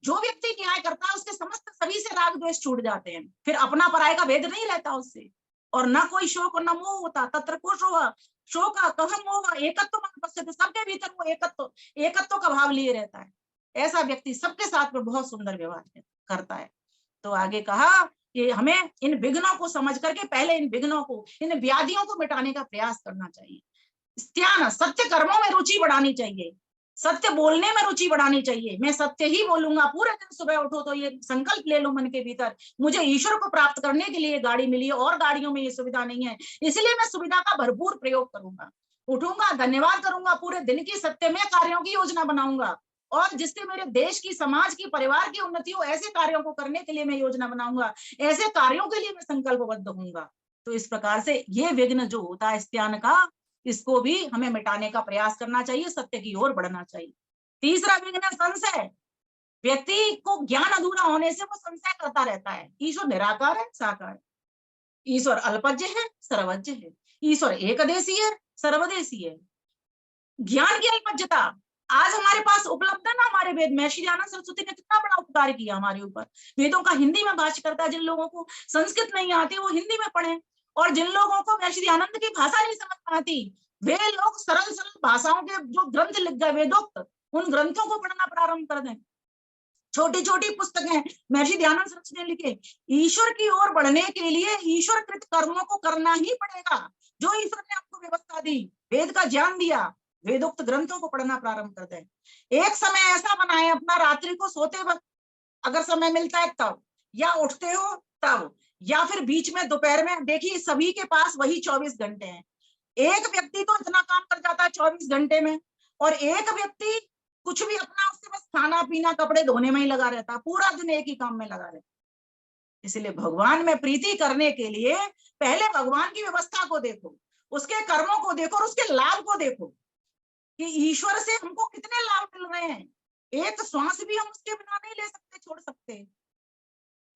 जो व्यक्ति न्याय करता है उसके समस्त सभी से राग द्वेष छूट जाते हैं, फिर अपना पराये का भेद नहीं रहता उससे, और ना कोई शोक न मोह होता। तत्र को शोक कह मोह एकत्व मन पश्यते, सबके भीतर वो एकत्व का भाव लिए रहता है। ऐसा व्यक्ति सबके साथ में बहुत सुंदर व्यवहार करता है। तो आगे कहा कि हमें इन विघ्नों को समझ करके पहले इन विघ्नों को, इन व्याधियों को मिटाने का प्रयास करना चाहिए। स्त्यान, सत्य कर्मों में रुचि बढ़ानी चाहिए, सत्य बोलने में रुचि बढ़ानी चाहिए। मैं सत्य ही बोलूंगा, पूरे दिन सुबह उठो तो ये संकल्प ले लो मन के भीतर, मुझे ईश्वर को प्राप्त करने के लिए गाड़ी मिली है और गाड़ियों में ये सुविधा नहीं है, इसलिए मैं सुविधा का भरपूर प्रयोग करूंगा। उठूंगा, धन्यवाद करूंगा, पूरे दिन की सत्यमय कार्यों की योजना बनाऊंगा, और जिससे मेरे देश की, समाज की, परिवार की उन्नति हो, ऐसे कार्यों को करने के लिए मैं योजना बनाऊंगा, ऐसे कार्यों के लिए मैं संकल्पबद्ध होऊंगा। तो इस प्रकार से ये विघ्न जो होता है स्त्यान का, इसको भी हमें मिटाने का प्रयास करना चाहिए, सत्य की ओर बढ़ना चाहिए। तीसरा विघ्न है संशय। व्यक्ति को ज्ञान अधूरा होने से वो संशय करता रहता है। ईश्वर निराकार है, साकार है, ईश्वर अल्पज्ञ है, सर्वज्ञ है, ईश्वर एकदेशी है, सर्वदेशी है। ज्ञान की अल्पज्ञता आज हमारे पास उपलब्ध है ना, हमारे वेद में श्री दयानंद सरस्वती ने कितना बड़ा उपकार किया हमारे ऊपर। वेदों का हिंदी में भाष्य करता है, जिन लोगों को संस्कृत नहीं आती वो हिंदी में पढ़े, और जिन लोगों को श्री दयानंद की भाषा नहीं समझ में आती, वे लोग सरल सरल भाषाओं के जो ग्रंथ लिख गए वेदोक्त, उन ग्रंथों को पढ़ना प्रारंभ कर दें। छोटी छोटी पुस्तकें महर्षि दयानंद सरस्वती ने लिखे। ईश्वर की ओर बढ़ने के लिए ईश्वर कृत कर्मों को करना ही पड़ेगा। जो ईश्वर ने आपको व्यवस्था दी, वेद का ज्ञान दिया, वेदोक्त ग्रंथों को पढ़ना प्रारंभ कर दें। एक समय ऐसा बनाए अपना, रात्रि को सोते वक्त अगर समय मिलता है तब, या उठते हो तब, या फिर बीच में दोपहर में। देखिए सभी के पास वही 24 घंटे हैं। एक व्यक्ति तो इतना काम कर जाता है 24 घंटे में, और एक व्यक्ति कुछ भी अपना, उससे बस खाना पीना कपड़े धोने में ही लगा रहता है, पूरा दिन एक ही काम में लगा रहता है। इसलिए भगवान में प्रीति करने के लिए पहले भगवान की व्यवस्था को देखो, उसके कर्मों को देखो और उसके लाभ को देखो कि ईश्वर से हमको कितने लाभ मिल रहे हैं। एक श्वास भी हम उसके बिना नहीं ले सकते, छोड़ सकते।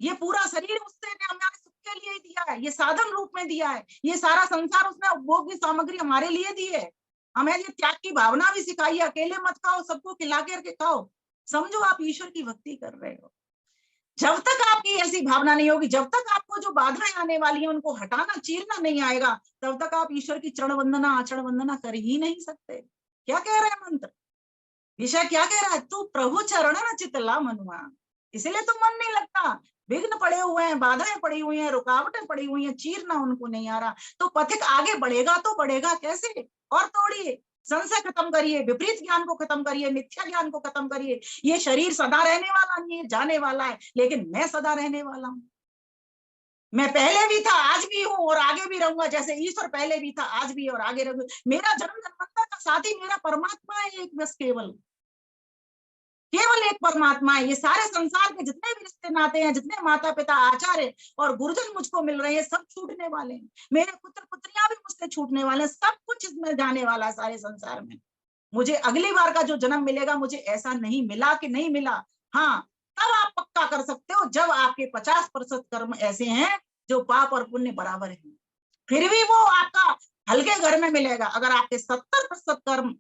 ये पूरा शरीर उसने हमारे सुख के लिए दिया है, ये साधन रूप में दिया है, ये सारा संसार उसने उपभोग की सामग्री हमारे लिए दी है। हमें ये त्याग की भावना भी सिखाई है, अकेले मत खाओ, सबको खिला करके खाओ, समझो आप ईश्वर की भक्ति कर रहे हो। जब तक आपकी ऐसी भावना नहीं होगी, जब तक आपको जो बाधाएं आने वाली हैं उनको हटाना, चीरना नहीं आएगा, तब तक आप ईश्वर की चरण वंदना, आचरण वंदना कर ही नहीं सकते। क्या कह रहे हैं मंत्र, विषय क्या कह रहा है? तू प्रभु चरण न चितला मनुआ, इसलिए तो मन नहीं लगता। विघ्न पड़े हुए हैं, बाधाएं पड़ी हुई हैं, रुकावटें पड़ी हुई हैं, चीरना उनको नहीं आ रहा, तो पथिक आगे बढ़ेगा तो बढ़ेगा कैसे? और तोड़िए, संशय खत्म करिए, विपरीत ज्ञान को खत्म करिए, मिथ्या ज्ञान को खत्म करिए। ये शरीर सदा रहने वाला नहीं है, जाने वाला है, लेकिन मैं सदा रहने वाला हूँ। मैं पहले भी था, आज भी हूँ और आगे भी रहूंगा, जैसे ईश्वर पहले भी था, आज भी और आगे रहूंगा। मेरा जन्म जन्मांतर का साथी मेरा परमात्मा है, एक बस केवल एक परमात्मा है। ये सारे संसार के जितने भी रिश्ते नाते हैं, जितने माता पिता, आचार्य और गुरुजन मुझको मिल रहे हैं, सब छूटने वाले हैं। मेरे पुत्र पुत्रियां भी मुझसे छूटने वाले हैं, सब कुछ इसमें जाने वाला है सारे संसार में। मुझे अगली बार का जो जन्म मिलेगा, मुझे ऐसा नहीं मिला कि नहीं मिला। हाँ, तब आप पक्का कर सकते हो जब आपके 50% कर्म ऐसे हैं जो पाप और पुण्य बराबर है, फिर भी वो आपका हल्के घर में मिलेगा। अगर आपके 70% कर्म,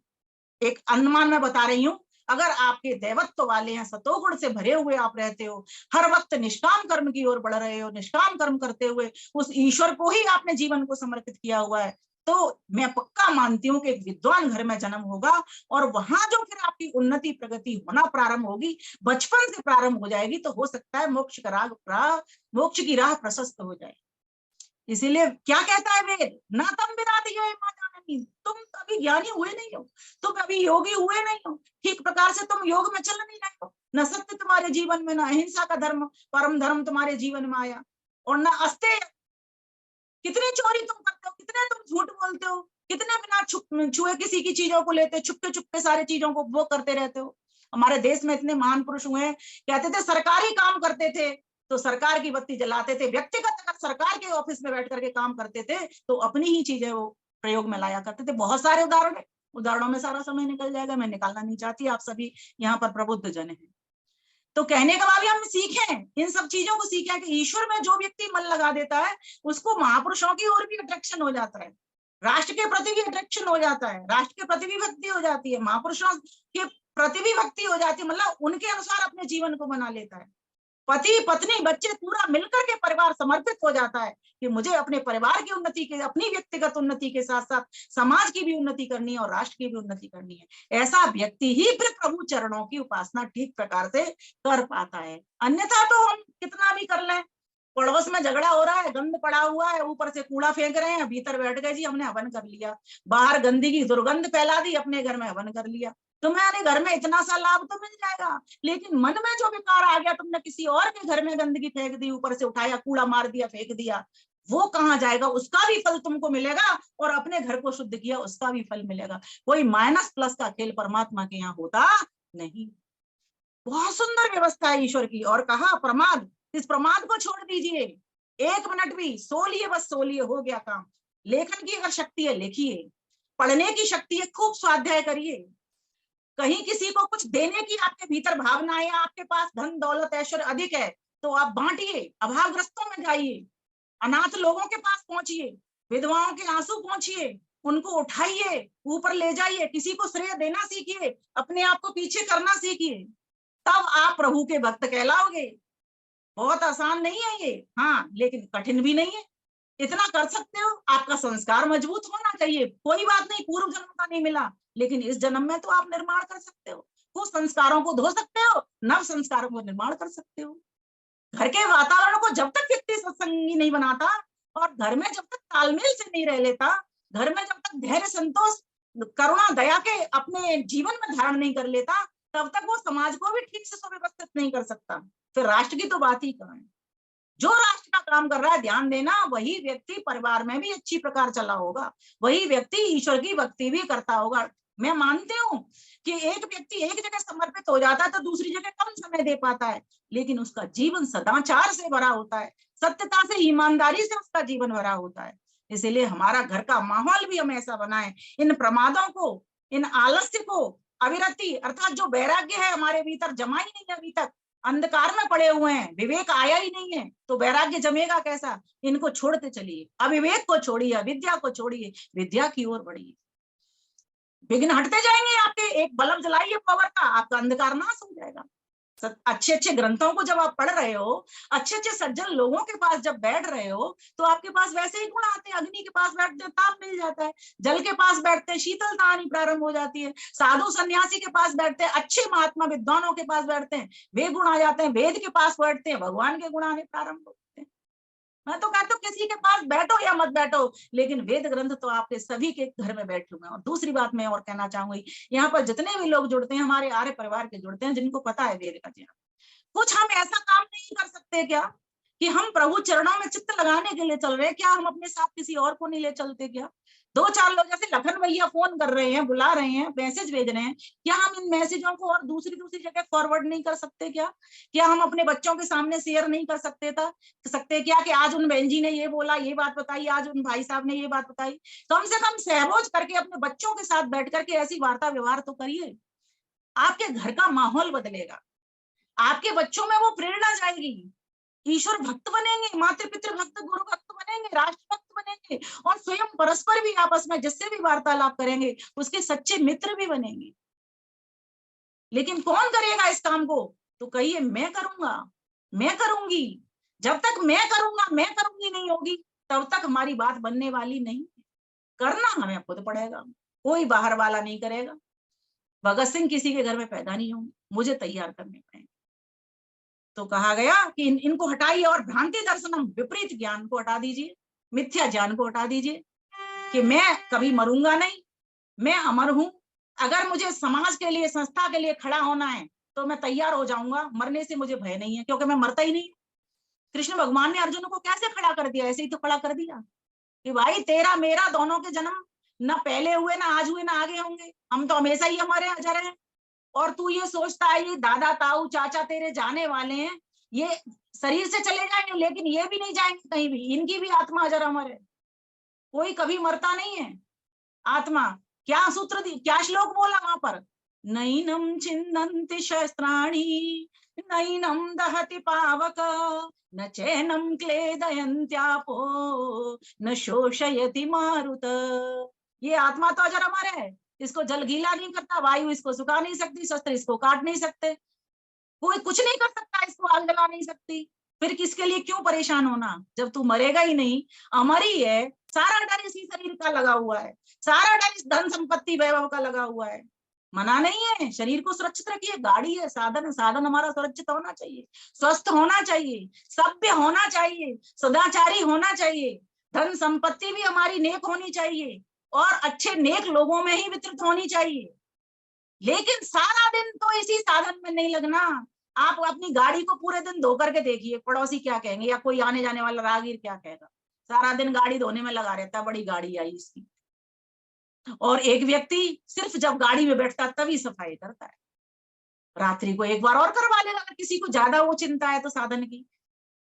एक अनुमान में बता रही हूँ, अगर आपके देवत्व वाले हैं, सतोगुण से भरे हुए आप रहते हो, हर वक्त निष्काम कर्म की ओर बढ़ रहे हो, निष्काम कर्म करते हुए उस ईश्वर को ही आपने जीवन को समर्पित किया हुआ है, तो मैं पक्का मानती हूँ कि एक विद्वान घर में जन्म होगा, और वहां जो फिर आपकी उन्नति प्रगति होना प्रारंभ होगी, बचपन से प्रारंभ हो जाएगी, तो हो सकता है मोक्ष की राह प्रशस्त हो जाए। इसीलिए क्या कहता है वेद, ना तम विदात ये नहीं, तुम अभी ज्ञानी हुए नहीं हो, तुम अभी योगी हुए नहीं हो, ठीक प्रकार से तुम योग में चल नहीं रहे हो। न सत्य तुम्हारे जीवन में, न अहिंसा का धर्म, परम धर्म तुम्हारे जीवन में आया, और न अस्तेय। कितनी चोरी तुम करते हो, कितने तुम झूठ बोलते हो, कितने बिना छुए किसी की चीजों को लेते, छुपके छुपके सारी चीजों को वो करते रहते हो। हमारे देश में इतने महान पुरुष हुए, कहते थे सरकारी काम करते थे तो सरकार की बत्ती जलाते थे, व्यक्तिगत अगर सरकार के ऑफिस में बैठ करके काम करते थे तो अपनी ही चीजें वो प्रयोग में लाया करते थे। बहुत सारे उदाहरण है, उदाहरणों में सारा समय निकल जाएगा, मैं निकालना नहीं चाहती, आप सभी यहाँ पर प्रबुद्ध जन हैं। तो कहने का भाव हम सीखें, इन सब चीजों को सीखें कि ईश्वर में जो व्यक्ति मन लगा देता है उसको महापुरुषों की ओर भी अट्रैक्शन हो जाता है, राष्ट्र के प्रति भी अट्रैक्शन हो जाता है, राष्ट्र के प्रति भी भक्ति हो जाती है, महापुरुषों के प्रति भी भक्ति हो जाती है, मतलब उनके अनुसार अपने जीवन को बना लेता है। पति पत्नी बच्चे पूरा मिलकर के परिवार समर्पित हो जाता है कि मुझे अपने परिवार की उन्नति के, अपनी व्यक्तिगत उन्नति के साथ साथ समाज की भी उन्नति करनी है और राष्ट्र की भी उन्नति करनी है। ऐसा व्यक्ति ही फिर प्रभु चरणों की उपासना ठीक प्रकार से कर पाता है। अन्यथा तो हम कितना भी कर लें, पड़ोस में झगड़ा हो रहा है, गंद पड़ा हुआ है, ऊपर से कूड़ा फेंक रहे हैं, भीतर बैठ गए जी हमने हवन कर लिया, बाहर गंदगी दुर्गंध फैला दी, अपने घर में हवन कर लिया, तुम्हारे घर में इतना सा लाभ तो मिल जाएगा, लेकिन मन में जो विकार आ गया, तुमने किसी और के घर में गंदगी फेंक दी, ऊपर से उठाया, कूड़ा मार दिया, फेंक दिया, वो कहाँ जाएगा? उसका भी फल तुमको मिलेगा और अपने घर को शुद्ध किया उसका भी फल मिलेगा। कोई माइनस प्लस का खेल परमात्मा के यहाँ होता नहीं। बहुत सुंदर व्यवस्था है ईश्वर की। और कहा प्रमाद, इस प्रमाद को छोड़ दीजिए, 1 मिनट भी सो लिए, बस सो लिए, हो गया काम। लेखन की अगर शक्ति है लिखिए, पढ़ने की शक्ति है खूब स्वाध्याय करिए, कहीं किसी को कुछ देने की आपके भीतर भावना है, आपके पास धन दौलत ऐश्वर्य अधिक है तो आप बांटिए, अभावग्रस्तों में जाइए, अनाथ लोगों के पास पहुंचिए, विधवाओं के आंसू पहुंचिए, उनको उठाइए, ऊपर ले जाइए, किसी को श्रेय देना सीखिए, अपने आप को पीछे करना सीखिए, तब आप प्रभु के भक्त कहलाओगे। बहुत आसान नहीं है ये, हाँ, लेकिन कठिन भी नहीं है, इतना कर सकते हो। आपका संस्कार मजबूत होना चाहिए, कोई बात नहीं, पूर्व जन्म का नहीं मिला, लेकिन इस जन्म में तो आप निर्माण कर सकते हो, कुछ संस्कारों को धो सकते हो, नव संस्कारों को निर्माण कर सकते हो। घर के वातावरण को जब तक व्यक्ति सत्संगी नहीं बनाता और घर में जब तक तालमेल से नहीं रह लेता, घर में जब तक धैर्य संतोष करुणा दया के अपने जीवन में धारण नहीं कर लेता, तब तक वो समाज को भी ठीक से सुव्यवस्थित नहीं कर सकता। फिर राष्ट्र की तो बात ही कहाँ है। जो राष्ट्र का काम कर रहा है, ध्यान देना, वही व्यक्ति परिवार में भी अच्छी प्रकार चला होगा, वही व्यक्ति ईश्वर की भक्ति भी करता होगा। मैं मानती हूँ कि एक व्यक्ति एक जगह समर्पित हो जाता है तो दूसरी जगह कम समय दे पाता है, लेकिन उसका जीवन सदाचार से भरा होता है, सत्यता से, ईमानदारी से उसका जीवन भरा होता है। इसीलिए हमारा घर का माहौल भी हम ऐसा बनाए, इन प्रमादों को, इन आलस्य को, अविरति अर्थात जो वैराग्य है हमारे भीतर जमा ही नहीं है अभी तक, अंधकार में पड़े हुए हैं, विवेक आया ही नहीं है, तो वैराग्य जमेगा कैसा? इनको छोड़ते चलिए, अविवेक को छोड़िए, अविद्या को छोड़िए, विद्या की ओर बढ़िए, विघ्न हटते जाएंगे आपके। एक बल्ब जलाइए पावर का, आपका अंधकार नाश हो जाएगा। अच्छे अच्छे ग्रंथों को जब आप पढ़ रहे हो, अच्छे अच्छे सज्जन लोगों के पास जब बैठ रहे हो, तो आपके पास वैसे ही गुण आते हैं। अग्नि के पास बैठते हैं ताप मिल जाता है, जल के पास बैठते हैं शीतलता आनी प्रारंभ हो जाती है, साधु सन्यासी के पास बैठते हैं, अच्छे महात्मा विद्वानों के पास बैठते हैं, वे गुण आ जाते हैं, वेद के पास बैठते हैं, भगवान के गुण आने प्रारंभ होते हैं। मैं तो कहता हूँ किसी के पास बैठो या मत बैठो, लेकिन वेद ग्रंथ तो आपके सभी के घर में बैठे हुए हैं। और दूसरी बात मैं और कहना चाहूंगी, यहाँ पर जितने भी लोग जुड़ते हैं, हमारे आर्य परिवार के जुड़ते हैं, जिनको पता है वेद का ज्ञान, कुछ हम ऐसा काम नहीं कर सकते क्या कि हम प्रभु चरणों में चित्त लगाने के लिए चल रहे हैं, क्या हम अपने साथ किसी और को नहीं ले चलते? क्या 2-4 लोग जैसे लखन भैया फोन कर रहे हैं, बुला रहे हैं, मैसेज भेज रहे हैं, क्या हम इन मैसेजों को और दूसरी जगह फॉरवर्ड नहीं कर सकते? क्या हम अपने बच्चों के सामने शेयर नहीं कर सकते क्या कि आज उन बहन जी ने ये बोला, ये बात बताई, आज उन भाई साहब ने ये बात बताई? कम से कम सहबोज करके अपने बच्चों के साथ बैठ करके ऐसी वार्ता व्यवहार तो करिए, आपके घर का माहौल बदलेगा, आपके बच्चों में वो प्रेरणा जाएगी, ईश्वर भक्त बनेंगे, मातृ पितृ भक्त, गुरु भक्त बनेंगे, राष्ट्र भक्त बनेंगे, और स्वयं परस्पर भी आपस में जिससे भी वार्तालाप करेंगे उसके सच्चे मित्र भी बनेंगे। लेकिन कौन करेगा इस काम को? तो कहिए मैं करूंगा, मैं करूंगी। जब तक मैं करूंगा, मैं करूंगी नहीं होगी, तब तक हमारी बात बनने वाली नहीं। करना हमें खुद पड़ेगा, कोई बाहर वाला नहीं करेगा। भगत सिंह किसी के घर में पैदा नहीं होंगे, मुझे तैयार करने पड़ेंगे। तो कहा गया कि इनको हटाइए और भ्रांति दर्शनम, विपरीत ज्ञान को हटा दीजिए, मिथ्या ज्ञान को हटा दीजिए। कि मैं कभी मरूंगा नहीं, मैं अमर हूं। अगर मुझे समाज के लिए, संस्था के लिए खड़ा होना है तो मैं तैयार हो जाऊंगा, मरने से मुझे भय नहीं है, क्योंकि मैं मरता ही नहीं। कृष्ण भगवान ने अर्जुन को कैसे खड़ा कर दिया? ऐसे ही तो खड़ा कर दिया कि भाई तेरा मेरा दोनों के जन्म ना पहले हुए, ना आज हुए, ना आगे होंगे, हम तो हमेशा ही हमारे अजर हैं। और तू ये सोचता है ये दादा ताऊ चाचा तेरे जाने वाले हैं, ये शरीर से चले जाएंगे लेकिन ये भी नहीं जाएंगे कहीं भी, इनकी भी आत्मा अजर अमर है, कोई कभी मरता नहीं है आत्मा। क्या सूत्र क्या श्लोक बोला वहां पर? नैनम छिन्नन्ति शस्त्राणि नैनम दहति पावक न चैनम क्लेदयन्त्यापो न शोषयति मारुत। ये आत्मा तो अजर अमर है, इसको जल गीला नहीं करता, वायु इसको सुखा नहीं सकती, शस्त्र इसको काट नहीं सकते, कोई कुछ नहीं कर सकता, इसको आग जला नहीं सकती। फिर किसके लिए क्यों परेशान होना जब तू मरेगा ही नहीं, अमर ही है। सारा डर इसी शरीर का लगा हुआ है, सारा डर इस धन संपत्ति वैभव का लगा हुआ है। मना नहीं है, शरीर को सुरक्षित रखिए, गाड़ी है, साधन है, साधन हमारा सुरक्षित होना चाहिए, स्वस्थ होना चाहिए, सभ्य होना चाहिए, सदाचारी होना चाहिए, धन संपत्ति भी हमारी नेक होनी चाहिए और अच्छे नेक लोगों में ही वितरित होनी चाहिए। लेकिन सारा दिन तो इसी साधन में नहीं लगना। आप अपनी गाड़ी को पूरे दिन धो करके देखिए, पड़ोसी क्या कहेंगे या कोई आने जाने वाला राहगीर क्या कहेगा? सारा दिन गाड़ी धोने में लगा रहता है, बड़ी गाड़ी आई इसकी। और एक व्यक्ति सिर्फ जब गाड़ी में बैठता है तभी सफाई करता है, रात्रि को एक बार और करवा लेगा अगर किसी को ज्यादा वो चिंता है तो साधन की।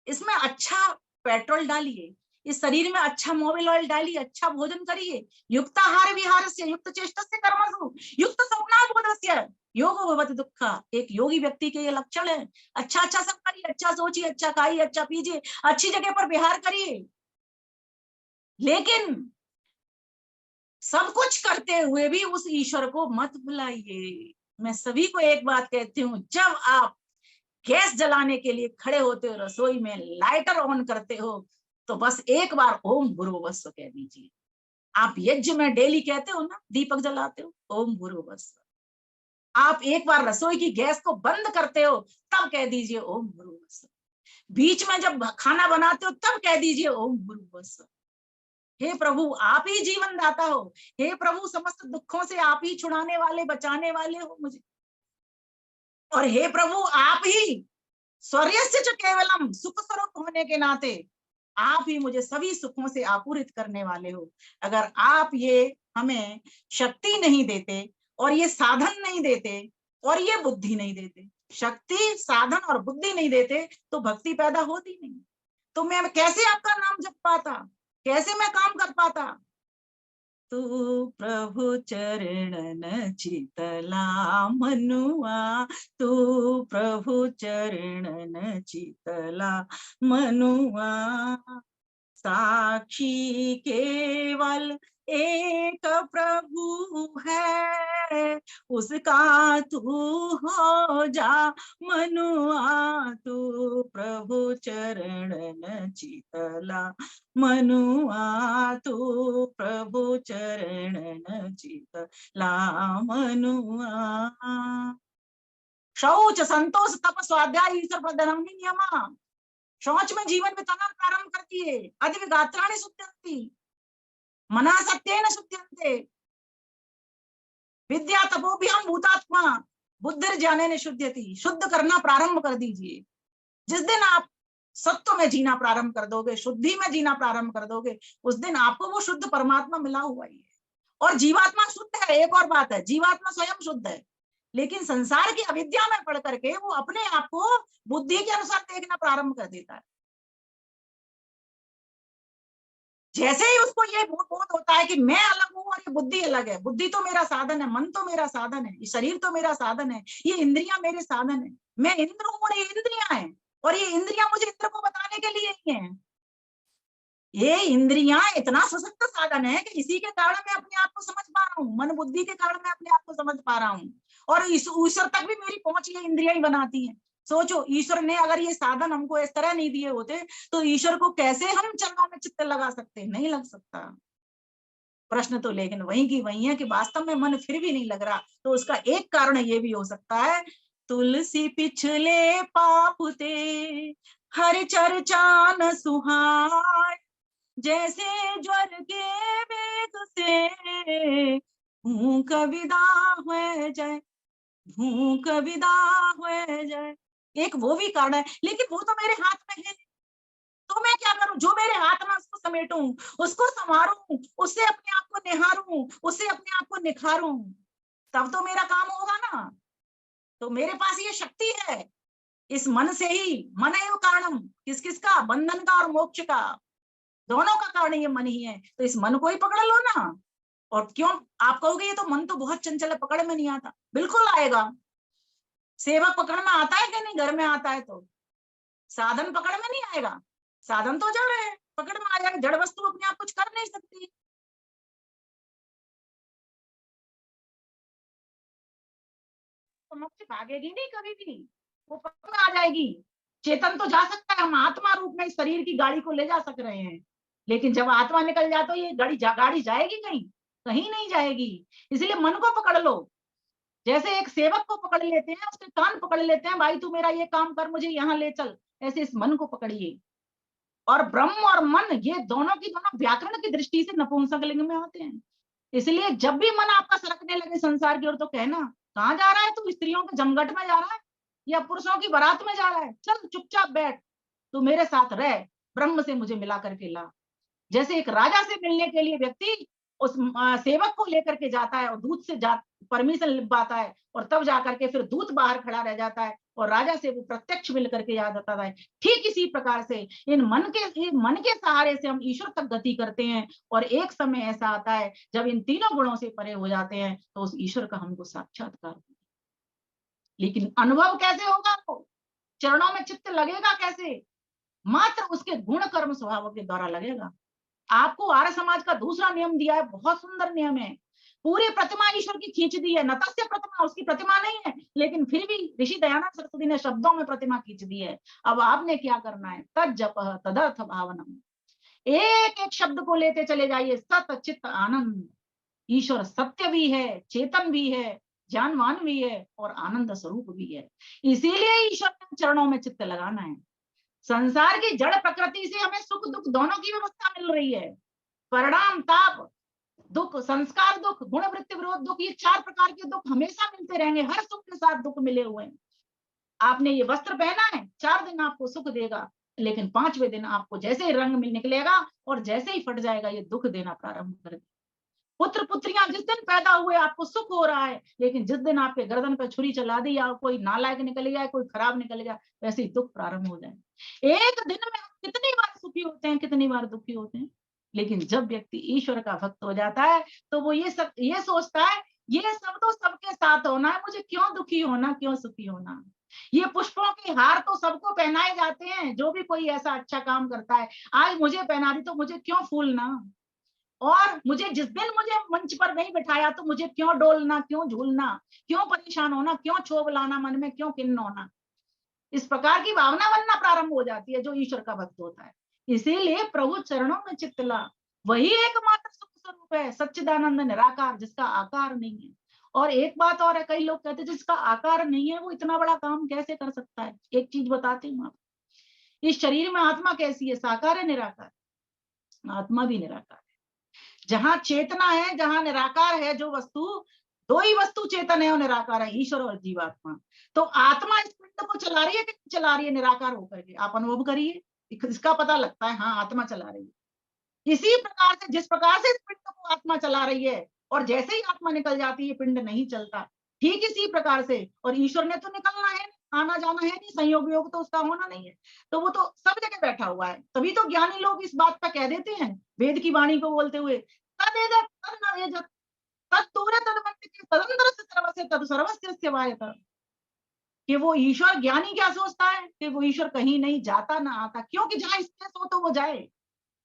इसमें अच्छा पेट्रोल डालिए, इस शरीर में अच्छा मोबिल ऑयल डालिए, अच्छा भोजन करिए, युक्ताहार विहारस्य युक्त चेष्टस्य कर्मसु युक्त स्वप्नाबोधस्य योगो भवति दुःखा। एक योगी व्यक्ति के ये लक्षण है। अच्छा अच्छा सब करिए, अच्छा सोचिए, अच्छा खाइए, अच्छा पीजिए, अच्छी जगह पर विहार करिए, लेकिन सब कुछ करते हुए भी उस ईश्वर को मत भुलाइए। मैं सभी को एक बात कहती हूँ, जब आप गैस जलाने के लिए खड़े होते हो, रसोई में लाइटर ऑन करते हो, तो बस एक बार ओम भूर्भुवस्सुः कह दीजिए। आप यज्ञ में डेली कहते हो ना, दीपक जलाते हो, ओम भूर्भुवस्सुः। आप एक बार रसोई की गैस को बंद करते हो तब कह दीजिए ओम भूर्भुवस्सुः। बीच में जब खाना बनाते हो तब कह दीजिए ओम भूर्भुवस्सुः। हे प्रभु आप ही जीवन दाता हो, हे प्रभु समस्त दुखों से आप ही छुड़ाने वाले, बचाने वाले हो मुझे, और हे प्रभु आप ही स्वर्यस्य च केवलम सुख स्वरूप होने के नाते आप ही मुझे सभी सुखों से आपूरित करने वाले हो। अगर आप ये हमें शक्ति नहीं देते और ये साधन नहीं देते और ये बुद्धि नहीं देते, शक्ति साधन और बुद्धि नहीं देते तो भक्ति पैदा होती नहीं। तो मैं कैसे आपका नाम जप पाता, कैसे मैं काम कर पाता? तू प्रभु चरणन चितला मनुआ, तू प्रभु चरणन चितला मनुआ। साक्षी केवल एक प्रभु है, उसका तू हो जा मनुआ, तू प्रभु चरणन चितला मनुआ, तू प्रभु चरणन चितला मनुआ। शौच संतोष तप स्वाध्याय ईश्वर प्रधान नियमा। शौच में जीवन बिताना प्रारंभ करती है। अधिक गात्राणि शुद्धन्ति मना सत्येन शुद्धन्ते विद्या तपोभ्याम भूतात्मा बुद्धिर ज्ञानेन शुद्धयति। शुद्ध करना प्रारंभ कर दीजिए। जिस दिन आप सत्व में जीना प्रारंभ कर दोगे, शुद्धि में जीना प्रारंभ कर दोगे, उस दिन आपको वो शुद्ध परमात्मा मिला हुआ ही है। और जीवात्मा शुद्ध है, एक और बात है, जीवात्मा स्वयं शुद्ध है, लेकिन संसार की अविद्या में पढ़ करके वो अपने आप को बुद्धि के अनुसार देखना प्रारंभ कर देता है। जैसे ही उसको ये बोध होता है कि मैं अलग हूं और ये बुद्धि अलग है, बुद्धि तो मेरा साधन है, मन तो मेरा साधन है, ये शरीर तो मेरा साधन है, ये इंद्रियां मेरे साधन है, मैं इंद्र हूं और ये इंद्रियां हैं, और ये इंद्रियां मुझे इंद्र को बताने के लिए ही हैं। ये इंद्रियां इतना सशक्त साधन है कि इसी के कारण मैं अपने आप को समझ पा रहा हूँ, मन बुद्धि के कारण मैं अपने आप को समझ पा रहा हूँ, और ईश्वर तक भी मेरी पहुंच ये इंद्रियां ही बनाती हैं। सोचो, ईश्वर ने अगर ये साधन हमको इस तरह नहीं दिए होते तो ईश्वर को कैसे हम चरणों में चित्त लगा सकते? नहीं लग सकता। प्रश्न तो लेकिन वही की वही है कि वास्तव में मन फिर भी नहीं लग रहा, तो उसका एक कारण ये भी हो सकता है, तुलसी पिछले पाप ते हर चर्चा न सुहाय, जैसे ज्वर के वेग से भूख विदा हो जाए, भूख विदा हो जाए। एक वो भी कारण है, लेकिन वो तो मेरे हाथ में है नहीं। तो मैं क्या करूं? जो मेरे हाथ में उसको समेटूं, उसको संवारूं, उससे अपने आप को निहारूं, उससे अपने आप को निखारूं, तब तो मेरा काम होगा ना। तो मेरे पास ये शक्ति है, इस मन से ही, मन एव कारणम, किस किसका? बंधन का और मोक्ष का, दोनों का कारण ये मन ही है। तो इस मन को ही पकड़ लो ना। और क्यों आप कहोगे ये तो मन तो बहुत चंचल है, पकड़ में नहीं आता। बिल्कुल आएगा। सेवक पकड़ में आता है कि नहीं? घर में आता है तो साधन पकड़ में नहीं आएगा। साधन तो जड़ है, पकड़ में आ जाएगा। जड़ वस्तु अपने आप कुछ कर नहीं सकती। तो मोक्ष भागेगी नहीं कभी भी, वो पकड़ में आ जाएगी। चेतन तो जा सकता है, हम आत्मा रूप में इस शरीर की गाड़ी को ले जा सक रहे हैं, लेकिन जब आत्मा निकल जाए तो ये गाड़ी जाएगी कहीं? कहीं नहीं जाएगी। इसलिए मन को पकड़ लो। जैसे एक सेवक को पकड़ लेते हैं, उसके कान पकड़ लेते हैं, भाई तू मेरा ये काम कर, मुझे यहाँ ले चल, ऐसे इस मन को पकड़िए। और ब्रह्म और मन ये दोनों की दोनों व्याकरण की दृष्टि से नपुंसक लिंग में आते हैं। इसलिए जब भी मन आपका सरकने लगे संसार की ओर, तो कहना कहाँ जा रहा है तू? स्त्रियों के जमघट में जा रहा है या पुरुषों की बारात में जा रहा है? चल चुपचाप बैठ, तू मेरे साथ रह, ब्रह्म से मुझे मिला करके ला। जैसे एक राजा से मिलने के लिए व्यक्ति उस सेवक को लेकर के जाता है और दूत से परमिशन लिखवाता है, और तब जाकर के फिर दूत बाहर खड़ा रह जाता है और राजा से वो प्रत्यक्ष मिल करके याद आता है। ठीक इसी प्रकार से इन मन के सहारे से हम ईश्वर तक गति करते हैं। और एक समय ऐसा आता है जब इन तीनों गुणों से परे हो जाते हैं, तो उस ईश्वर का हमको साक्षात्कार होता है। लेकिन अनुभव कैसे होगा? वो चरणों में चित्त लगेगा कैसे? मात्र उसके गुण कर्म स्वभाव के द्वारा लगेगा। आपको आर्य समाज का दूसरा नियम दिया है, बहुत सुंदर नियम है। पूरी प्रतिमा ईश्वर की खींच दी है, नतस्य प्रतिमा, उसकी प्रतिमा नहीं है, लेकिन फिर भी ऋषि दयानंद सरस्वती ने शब्दों में प्रतिमा खींच दी है। अब आपने क्या करना है? तद जप तदर्थ भावनम, एक एक शब्द को लेते चले जाइए। सत चित्त आनंद, ईश्वर सत्य भी है, चेतन भी है, ज्ञानवान भी है और आनंद स्वरूप भी है। इसीलिए ईश्वर के चरणों में चित्त लगाना है। संसार की जड़ प्रकृति से हमें सुख दुख दोनों की व्यवस्था मिल रही है। परिणाम ताप दुख, संस्कार दुख, गुण वृत्ति विरोध दुख, ये 4 प्रकार के दुख हमेशा मिलते रहेंगे। हर सुख के साथ दुख मिले हुए हैं। आपने ये वस्त्र पहना है, 4 दिन आपको सुख देगा, लेकिन 5वें दिन आपको जैसे ही रंग में निकलेगा और जैसे ही फट जाएगा, ये दुख देना प्रारंभ कर देगा। पुत्र पुत्रियां जिस दिन पैदा हुए आपको सुख हो रहा है, लेकिन जिस दिन आपके गर्दन पर छुरी चला दी या कोई नालायक निकल गया, कोई खराब निकल गया, वैसे ही दुख प्रारंभ हो जाए। एक दिन में हम कितनी बार सुखी होते हैं, कितनी बार दुखी होते हैं। लेकिन जब व्यक्ति ईश्वर का भक्त हो जाता है, तो वो ये सोचता है ये सब तो सबके साथ होना है, मुझे क्यों दुखी होना, क्यों सुखी होना। ये पुष्पों के हार तो सबको पहनाए जाते हैं, जो भी कोई ऐसा अच्छा काम करता है, आज मुझे पहना दी तो मुझे क्यों फूलना। और मुझे जिस दिन मुझे मंच पर नहीं बिठाया तो मुझे क्यों डोलना, क्यों झूलना, क्यों परेशान होना, क्यों क्षोभ लाना, मन में क्यों खिन्न होना। इस प्रकार की भावना बनना प्रारंभ हो जाती है जो ईश्वर का भक्त होता है। इसीलिए प्रभु चरणों में चित्त ला, वही एकमात्र सुख स्वरूप है, सच्चिदानंद निराकार, जिसका आकार नहीं है। और एक बात और है, कई लोग कहते हैं जिसका आकार नहीं है वो इतना बड़ा काम कैसे कर सकता है। एक चीज बताती हूँ आप, इस शरीर में आत्मा कैसी है? साकार है, निराकार? आत्मा भी निराकार। जहां चेतना है, जहां निराकार है, जो वस्तु, 2 ही वस्तु चेतन है और निराकार है, ईश्वर और जीवात्मा। तो आत्मा इस पिंड को चला रही है कि चला रही है? निराकार होकर के आप अनुभव करिए, इसका पता लगता है, हाँ आत्मा चला रही है। इसी प्रकार से, जिस प्रकार से इस पिंड को आत्मा चला रही है और जैसे ही आत्मा निकल जाती है पिंड नहीं चलता, ठीक इसी प्रकार से। और ईश्वर ने तो निकलना है, आना जाना है नहीं, संयोग योग तो उसका होना नहीं है, तो वो तो सब जगह बैठा हुआ है। तभी तो ज्ञानी लोग इस बात पर कह देते हैं, वेद की वाणी को बोलते हुए, तदेजत् तन्नवेजत् तत्तूरे तद्वन्ति तदन्तरस्य सर्वस्य तत्सर्वस्य वायतः। कि वो ईश्वर, ज्ञानी क्या सोचता है कि वो ईश्वर कहीं नहीं जाता ना आता, क्योंकि जहां स्पेस हो तो वो जाए।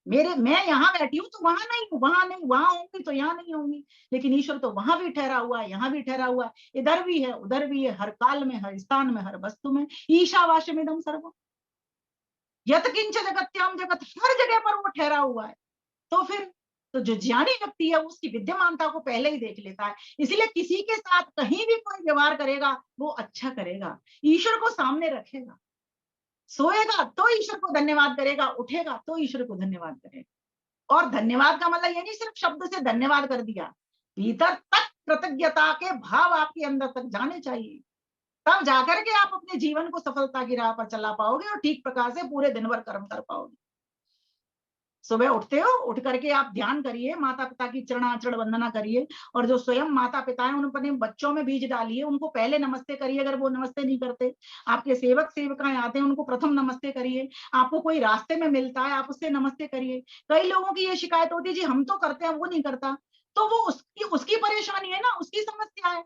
मैं यहाँ बैठी हूँ तो वहां नहीं हूँ, वहां नहीं, वहां होंगी तो यहाँ नहीं होंगी। लेकिन ईश्वर तो वहां भी ठहरा हुआ है, यहाँ भी ठहरा हुआ है, इधर भी है उधर भी है, हर काल में, हर स्थान में, हर वस्तु में। ईशावास्यमिदं सर्वम् यत् किंच जगत्याम जगत, हर जगह पर वो ठहरा हुआ है। तो फिर तो जो ज्ञानी व्यक्ति है उसकी विद्यमानता को पहले ही देख लेता है। इसलिए किसी के साथ कहीं भी कोई व्यवहार करेगा वो अच्छा करेगा, ईश्वर को सामने रखेगा। सोएगा तो ईश्वर को धन्यवाद करेगा, उठेगा तो ईश्वर को धन्यवाद करेगा। और धन्यवाद का मतलब ये नहीं सिर्फ शब्द से धन्यवाद कर दिया, भीतर तक कृतज्ञता के भाव आपके अंदर तक जाने चाहिए, तब जाकर के आप अपने जीवन को सफलता की राह पर चला पाओगे और ठीक प्रकार से पूरे दिन भर कर्म कर पाओगे। सुबह उठते हो, उठ करके आप ध्यान करिए, माता पिता की चरणाचरण वंदना करिए, और जो स्वयं माता पिता हैं उन अपने बच्चों में बीज डालिए, उनको पहले नमस्ते करिए अगर वो नमस्ते नहीं करते। आपके सेवक सेविकाएं आते हैं उनको प्रथम नमस्ते करिए, आपको कोई रास्ते में मिलता है आप उससे नमस्ते करिए। कई लोगों की ये शिकायत होती है जी हम तो करते हैं वो नहीं करता, तो वो उसकी उसकी परेशानी है ना, उसकी समस्या है,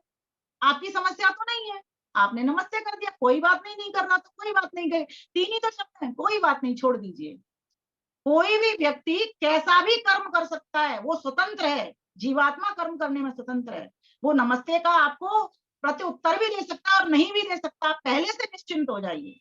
आपकी समस्या तो नहीं है। आपने नमस्ते कर दिया, कोई बात नहीं, नहीं करना तो कोई बात नहीं, गए 3 ही तो शब्द हैं, कोई बात नहीं, छोड़ दीजिए। कोई भी व्यक्ति कैसा भी कर्म कर सकता है, वो स्वतंत्र है, जीवात्मा कर्म करने में स्वतंत्र है। वो नमस्ते का आपको प्रत्युत्तर भी दे सकता है और नहीं भी दे सकता, आप पहले से निश्चिंत हो जाइए।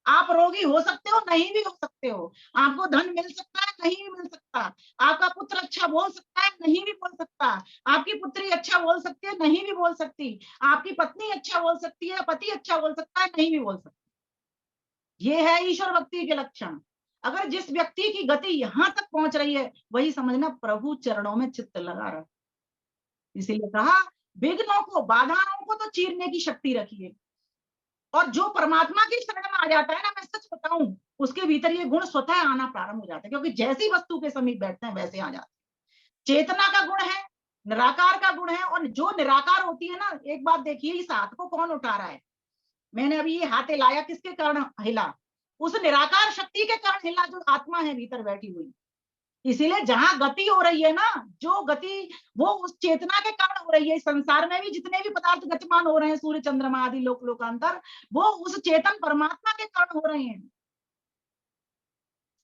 आप रोगी हो सकते हो, नहीं भी हो सकते हो, आपको धन मिल सकता है, नहीं भी मिल सकता, आपका पुत्र अच्छा बोल सकता है, नहीं भी बोल सकता, आपकी पुत्री अच्छा बोल सकती है, नहीं भी बोल सकती, आपकी पत्नी अच्छा बोल सकती है, पति अच्छा बोल सकता है, नहीं भी बोल सकता। ये है ईश्वर भक्ति के लक्षण। अगर जिस व्यक्ति की गति यहां तक पहुंच रही है, वही समझना प्रभु चरणों में चित्त लगा रहा। इसीलिए कहा विघ्नों को, बाधाओं को तो चीरने की शक्ति रखिए, और जो परमात्मा की शरण में आ जाता है ना, मैं सच बताऊं, उसके भीतर ये गुण स्वतः आना प्रारंभ हो जाते हैं, क्योंकि जैसी वस्तु के समीप बैठते हैं वैसे आ जाते हैं। चेतना का गुण है, निराकार का गुण है, और जो निराकार होती है ना, एक बात देखिए, इस हाथ को कौन उठा रहा है? मैंने अभी ये हाथ हिलाया, किसके कारण हिला? उस निराकार शक्ति के कारण हिला, जो आत्मा है भीतर बैठी हुई। इसीलिए जहां गति हो रही है ना, जो गति वो उस चेतना के कारण हो रही है। संसार में भी जितने भी पदार्थ गतिमान हो रहे हैं, सूर्य चंद्रमा आदि लोक लोकांतर, वो उस चेतन परमात्मा के कारण हो रहे हैं।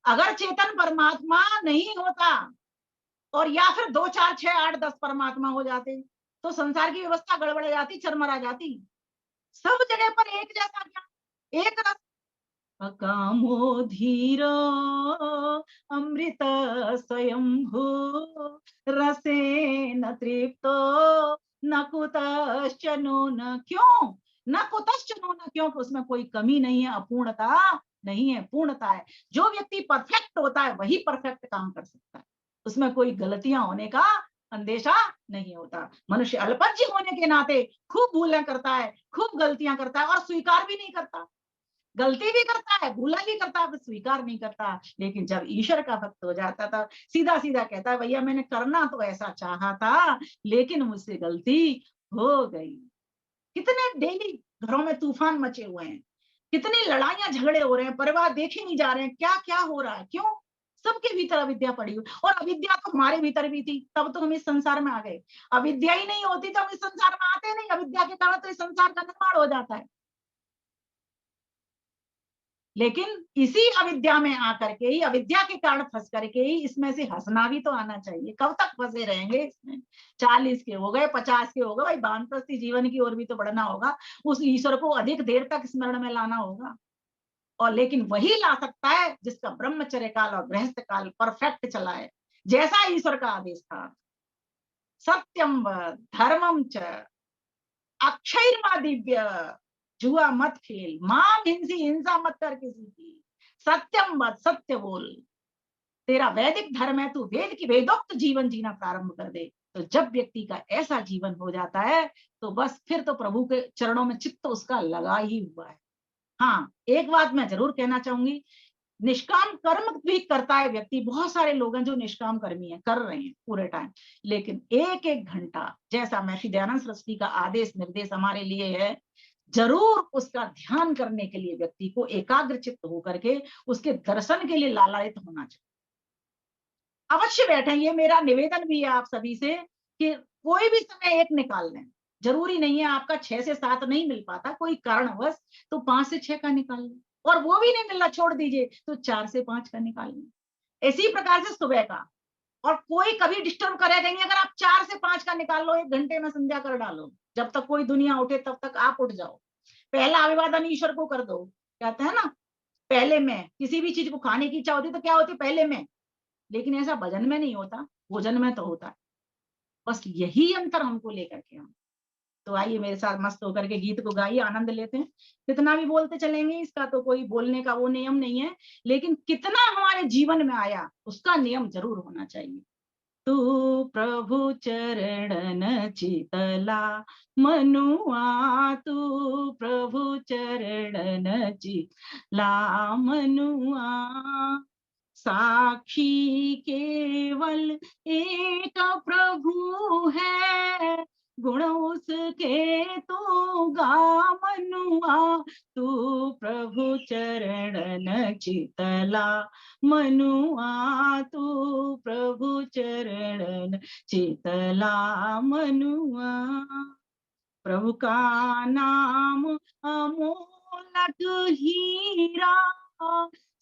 अगर चेतन परमात्मा नहीं होता, और या फिर 2 4 6 8 10 परमात्मा हो जाते, तो संसार की व्यवस्था गड़बड़ जाती, चरमरा जाती। सब जगह पर एक जैसा ज्ञान, एक रस, अकामो धीरो अमृत स्वयंभू, रसेन तृप्तो न कुतश्चनो न। क्यों न कुतश्चनो न? क्योंकि उसमें कोई कमी नहीं है, अपूर्णता नहीं है, पूर्णता है। जो व्यक्ति परफेक्ट होता है वही परफेक्ट काम कर सकता है, उसमें कोई गलतियां होने का अंदेशा नहीं होता। मनुष्य अल्पज्य होने के नाते खूब भूलें करता है, खूब गलतियां करता है, और स्वीकार भी नहीं करता। गलती भी करता है, भूला भी करता है, स्वीकार नहीं करता। लेकिन जब ईश्वर का भक्त हो जाता था, सीधा सीधा कहता है, भैया मैंने करना तो ऐसा चाहा था, लेकिन मुझसे गलती हो गई। कितने डेली घरों में तूफान मचे हुए हैं, कितनी लड़ाइयां झगड़े हो रहे हैं, परिवार देखे नहीं जा रहे हैं, क्या क्या हो रहा है? क्यों? सबके भीतर अविद्या पड़ी हुई, और अविद्या तो हमारे भीतर भी थी, तब तो हम इस संसार में आ गए। अविद्या ही नहीं होती तो हम इस संसार में आते नहीं, अविद्या के कारण तो इस संसार का निर्माण हो जाता है। लेकिन इसी अविद्या में आकर के ही, अविद्या के कारण फंस करके ही, इसमें से हंसना भी तो आना चाहिए। कब तक फंसे रहेंगे इसमें? 40 के हो गए, 50 के हो गए, भाई वानप्रस्थी जीवन की ओर भी तो बढ़ना होगा, उस ईश्वर को अधिक देर तक स्मरण में लाना होगा। और लेकिन वही ला सकता है जिसका ब्रह्मचर्य काल और गृहस्थ काल परफेक्ट चला है, जैसा ईश्वर का आदेश था। सत्यम वद धर्मम च अक्षयर्मा दिव्य, जुआ मत खेल, माम हिंसी, हिंसा मत कर किसी की, सत्यम वद, सत्य बोल, तेरा वैदिक धर्म है, तू वेद की वेदोक्त जीवन जीना प्रारंभ कर दे। तो जब व्यक्ति का ऐसा जीवन हो जाता है, तो बस फिर तो प्रभु के चरणों में चित्त उसका लगा ही हुआ है। हाँ, एक बात मैं जरूर कहना चाहूंगी, निष्काम कर्म भी करता है व्यक्ति, बहुत सारे लोग हैं जो निष्काम कर्मी हैं, कर रहे हैं पूरे टाइम, लेकिन एक एक घंटा, जैसा महर्षि दयानंद सरस्वती का आदेश निर्देश हमारे लिए है, जरूर उसका ध्यान करने के लिए व्यक्ति को एकाग्र चित्त होकर के उसके दर्शन के लिए लालायित होना चाहिए। अवश्य बैठे, ये मेरा निवेदन भी है आप सभी से कि कोई भी समय एक निकाल लें। जरूरी नहीं है आपका 6 से 7 नहीं मिल पाता कोई कारणवश, तो 5 से 6 का निकाल लें, और वो भी नहीं मिल रहा, छोड़ दीजिए, तो 4 से 5 का निकाल लें। इसी प्रकार से सुबह का, और कोई कभी डिस्टर्ब करेगा नहीं, अगर आप 4 से 5 का निकाल लो, 1 घंटे में संध्या कर डालो, जब तक कोई दुनिया उठे तब तक आप उठ जाओ, पहला अभिवादन ईश्वर को कर दो। कहते हैं ना, पहले मैं, किसी भी चीज को खाने की इच्छा होती तो क्या होती? पहले मैं। लेकिन ऐसा भजन में नहीं होता, भोजन में तो होता है। बस यही अंतर हमको लेकर के हम तो आइए मेरे साथ मस्त होकर के गीत को गाइए, आनंद लेते हैं। कितना भी बोलते चलेंगे, इसका तो कोई बोलने का वो नियम नहीं है, लेकिन कितना हमारे जीवन में आया उसका नियम जरूर होना चाहिए। तू प्रभु चरणन चितला मनुआ, तू प्रभु चरणन चितला मनुआ। साक्षी केवल एक प्रभु है, गुण उसके तू गा मनुआ, तू प्रभु चरणन चितला मनुआ, तू प्रभु चरणन चितला मनुआ। प्रभु का नाम अमोलक हीरा,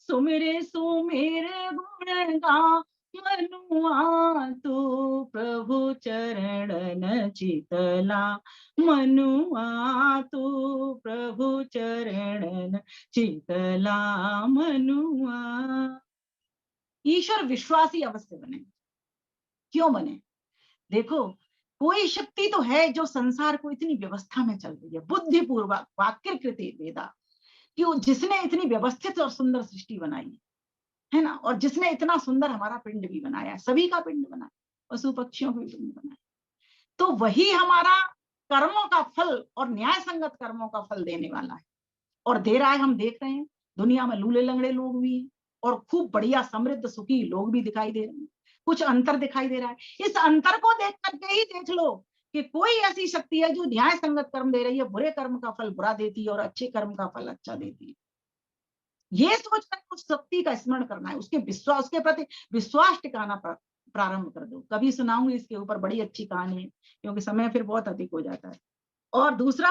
सुमिरे सुमिरे गुण गा मनुआ, तू प्रभु चरणन चितला मनुआ, तू प्रभु चरणन चितला मनुआ। ईश्वर विश्वासी अवश्य बने। क्यों बने? देखो, कोई शक्ति तो है जो संसार को इतनी व्यवस्था में चल रही है, बुद्धिपूर्वक वाक्य कृति वेदा, कि जिसने इतनी व्यवस्थित और सुंदर सृष्टि बनाई है ना, और जिसने इतना सुंदर हमारा पिंड भी बनाया, सभी का पिंड बनाया, पशु पक्षियों का भी पिंड बनाया, तो वही हमारा कर्मों का फल और न्याय संगत कर्मों का फल देने वाला है, और दे रहा है। हम देख रहे हैं दुनिया में लूले लंगड़े लोग भी हैं और खूब बढ़िया समृद्ध सुखी लोग भी दिखाई दे रहे हैं। कुछ अंतर दिखाई दे रहा है। इस अंतर को देख करके ही देख लो कि कोई ऐसी शक्ति है जो न्याय संगत कर्म दे रही है, बुरे कर्म का फल बुरा देती है और अच्छे कर्म का फल अच्छा देती है। ये सोचकर उस शक्ति का स्मरण करना है, उसके प्रति विश्वास टिकाना प्रारंभ कर दो। कभी सुनाऊंगी इसके ऊपर, बड़ी अच्छी कहानी है, क्योंकि समय फिर बहुत अधिक हो जाता है। और दूसरा,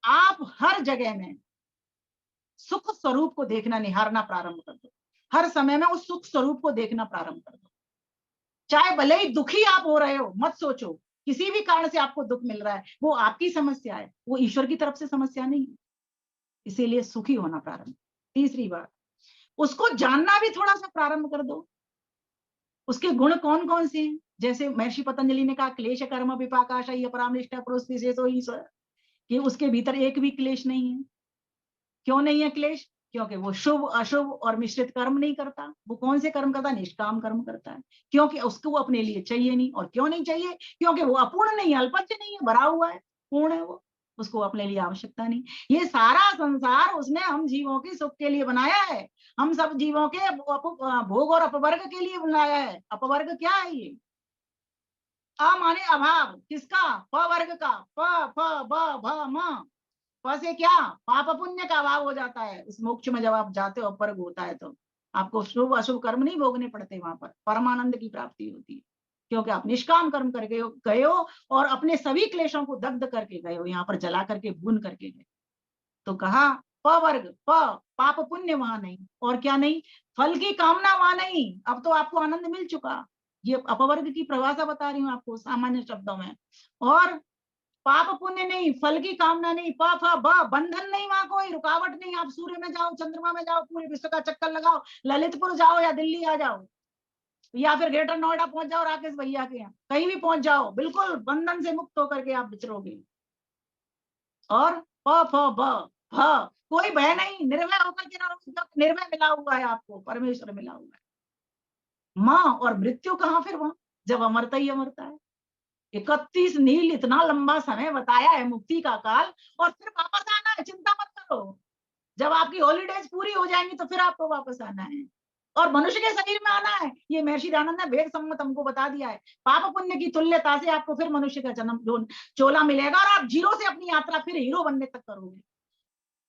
आप हर जगह में सुख स्वरूप को देखना, निहारना प्रारंभ कर दो। हर समय में उस सुख स्वरूप को देखना प्रारंभ कर दो। चाहे भले ही दुखी आप हो रहे हो, मत सोचो किसी भी कारण से आपको दुख मिल रहा है वो आपकी समस्या है, वो ईश्वर की तरफ से समस्या नहीं है। इसीलिए सुखी होना प्रारंभ। तीसरी बात, उसको जानना भी थोड़ा सा प्रारंभ कर दो। उसके गुण कौन कौन से हैं? जैसे महर्षि पतंजलि ने कहा, क्लेश कर्म विपाकाशय अपरामनिष्ठा पुरुष ईश्वर, कि उसके भीतर एक भी क्लेश नहीं है। क्यों नहीं है क्लेश? क्योंकि वो शुभ अशुभ और मिश्रित कर्म नहीं करता। वो कौन से कर्म करता है? निष्काम कर्म करता है, क्योंकि उसको वो अपने लिए चाहिए नहीं। और क्यों नहीं चाहिए? क्योंकि वो अपूर्ण नहीं है, अल्पज्य नहीं है, भरा हुआ है, पूर्ण है वो, उसको अपने लिए आवश्यकता नहीं। ये सारा संसार उसने हम जीवों के सुख के लिए बनाया है, हम सब जीवों के भोग और अपवर्ग के लिए बनाया है। अपवर्ग क्या है? ये अ माने अभाव, किसका? प वर्ग का, प फ ब भ म। से क्या? पाप पुण्य का अभाव हो जाता है। इस मोक्ष में जब आप जाते हो, अपवर्ग होता है, तो आपको शुभ अशुभ कर्म नहीं भोगने पड़ते, वहां पर परमानंद की प्राप्ति होती है, क्योंकि आप निष्काम कर्म करके गए हो और अपने सभी क्लेशों को दग्ध करके गए हो, यहाँ पर जला करके भून करके गए। तो कहा प वर्ग, पाप पुण्य वहां नहीं, और क्या नहीं? फल की कामना वहां नहीं। अब तो आपको आनंद मिल चुका। ये अपवर्ग की परिभाषा बता रही हूँ आपको सामान्य शब्दों में। और पाप पुण्य नहीं, फल की कामना नहीं, प फ ब, बंधन नहीं, वहां कोई रुकावट नहीं। आप सूर्य में जाओ, चंद्रमा में जाओ, पूरे विश्व का चक्कर लगाओ, ललितपुर जाओ या दिल्ली आ जाओ, या फिर ग्रेटर नोएडा पहुंच जाओ राकेश भैया के यहाँ, कहीं भी पहुंच जाओ, बिल्कुल बंधन से मुक्त होकर के आप विचरोगे। और प फ ब भ, कोई भय नहीं, निर्भय होकर के रहो। निर्भय मिला हुआ है आपको, परमेश्वर मिला हुआ है। माँ और मृत्यु कहाँ फिर वहां, जब अमरता ही अमरता है। 31 नील, इतना लंबा समय बताया है मुक्ति का काल, और फिर वापस आना है। चिंता मत करो, जब आपकी हॉलीडेज पूरी हो जाएंगी तो फिर आपको वापस आना है, और मनुष्य के शरीर में आना है। ये महर्षि दयानंद ने वेद सम्मत हमको बता दिया है। पाप पुण्य की तुल्यता से आपको फिर मनुष्य का जन्म चोला मिलेगा, और आप जीरो से अपनी यात्रा फिर हीरो बनने तक करोगे।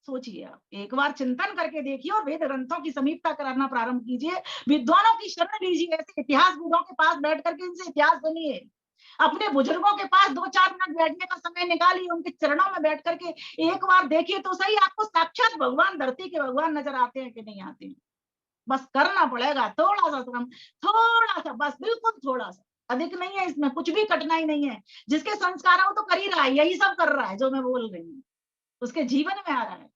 सोचिए, आप एक बार चिंतन करके देखिए और वेद ग्रंथों की समीक्षा कराना प्रारंभ कीजिए। विद्वानों की शरण लीजिए, ऐसे इतिहास बुद्धों के पास बैठ करके इनसे इतिहास सुनिए। अपने बुजुर्गों के पास 2-4 मिनट बैठने का समय निकालिए, उनके चरणों में बैठ करके एक बार देखिए तो सही, आपको साक्षात भगवान, धरती के भगवान नजर आते हैं कि नहीं आते हैं। बस करना पड़ेगा थोड़ा सा श्रम, थोड़ा सा, बस बिल्कुल थोड़ा सा, अधिक नहीं है, इसमें कुछ भी कठिनाई नहीं है। जिसके संस्कार है वो तो कर ही रहा है, यही सब कर रहा है जो मैं बोल रही हूँ, उसके जीवन में आ रहा है।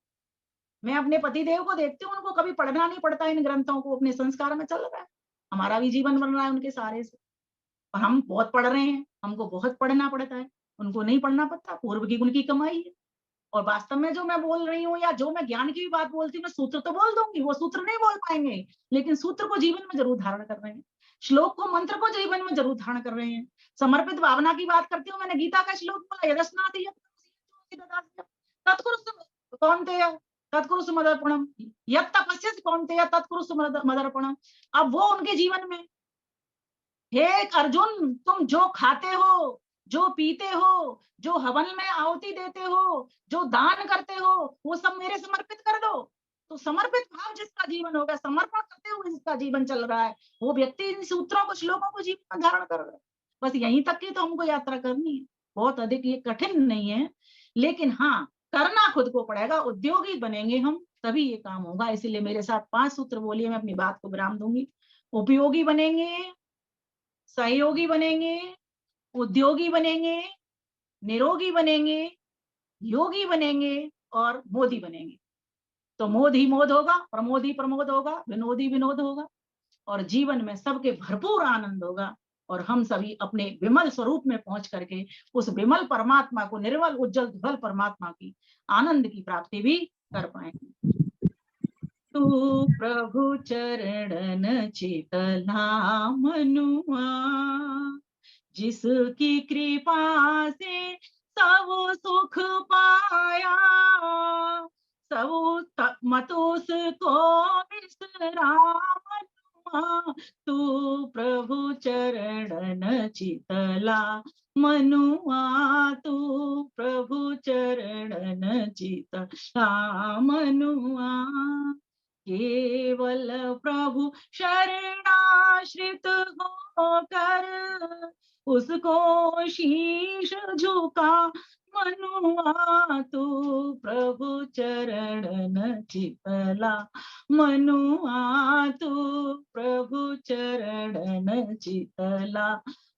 मैं अपने पतिदेव को देखती हूँ, उनको कभी पढ़ना नहीं पड़ता इन ग्रंथों को, अपने संस्कार में चल रहा है। हमारा भी जीवन बन रहा है उनके सहारे से, और हम बहुत पढ़ रहे हैं, हमको बहुत पढ़ना पड़ता है, उनको नहीं पढ़ना पड़ता, पूर्व की उनकी कमाई है। और वास्तव में जो मैं बोल रही हूँ या जो मैं ज्ञान की भी बात बोलती हूँ, मैं सूत्र तो बोल दूंगी, वो सूत्र नहीं बोल पाएंगे, लेकिन सूत्र को जीवन में जरूर धारण कर रहे हैं, श्लोक को, मंत्र को जीवन में जरूर धारण कर रहे हैं। समर्पित भावना की बात करती हूँ, मैंने गीता का श्लोक बोला, यदस्नाति तत्कुरुषु कौन्तेय तत्कुरुषु मदर्पणम, यत् तपस्यसि कौन्तेय तत्कुरुषु मदर्पणम। अब वो उनके जीवन में, हे अर्जुन, तुम जो खाते हो, जो पीते हो, जो हवन में आहुति देते हो, जो दान करते हो, वो सब मेरे समर्पित कर दो। तो समर्पित भाव जिसका जीवन होगा, समर्पण करते हुए जिसका जीवन चल रहा है, वो व्यक्ति इन सूत्रों को, श्लोकों को जीवन में धारण कर रहा है। बस यहीं तक की तो हमको यात्रा करनी है, बहुत अधिक ये कठिन नहीं है, लेकिन हाँ, करना खुद को पड़ेगा। उद्योगी बनेंगे हम तभी ये काम होगा। इसीलिए मेरे साथ 5 सूत्र बोलिए, मैं अपनी बात को विराम दूंगी। उपयोगी बनेंगे, सहयोगी बनेंगे, उद्योगी बनेंगे, निरोगी बनेंगे, योगी बनेंगे और मोदी बनेंगे। तो मोद ही मोद होगा, प्रमोद ही प्रमोद होगा, विनोद ही विनोद होगा, और जीवन में सबके भरपूर आनंद होगा। और हम सभी अपने विमल स्वरूप में पहुंच करके उस विमल परमात्मा को, निर्मल उज्जवल ध्वल परमात्मा की आनंद की प्राप्ति भी कर पाएंगे। तू प्रभु चरणन चितला मनुआ, जिसकी कृपा से सब सुख पाया, सब मतोस को विश्राम। तू प्रभु चरणन चितला मनुआ, तू प्रभु चरणन चितला मनुआ। केवल प्रभु शरणाश्रित होकर उसको शीश झुका मनुआ, तू प्रभु चरणन चितला मनुआ, तू प्रभु चरणन चितला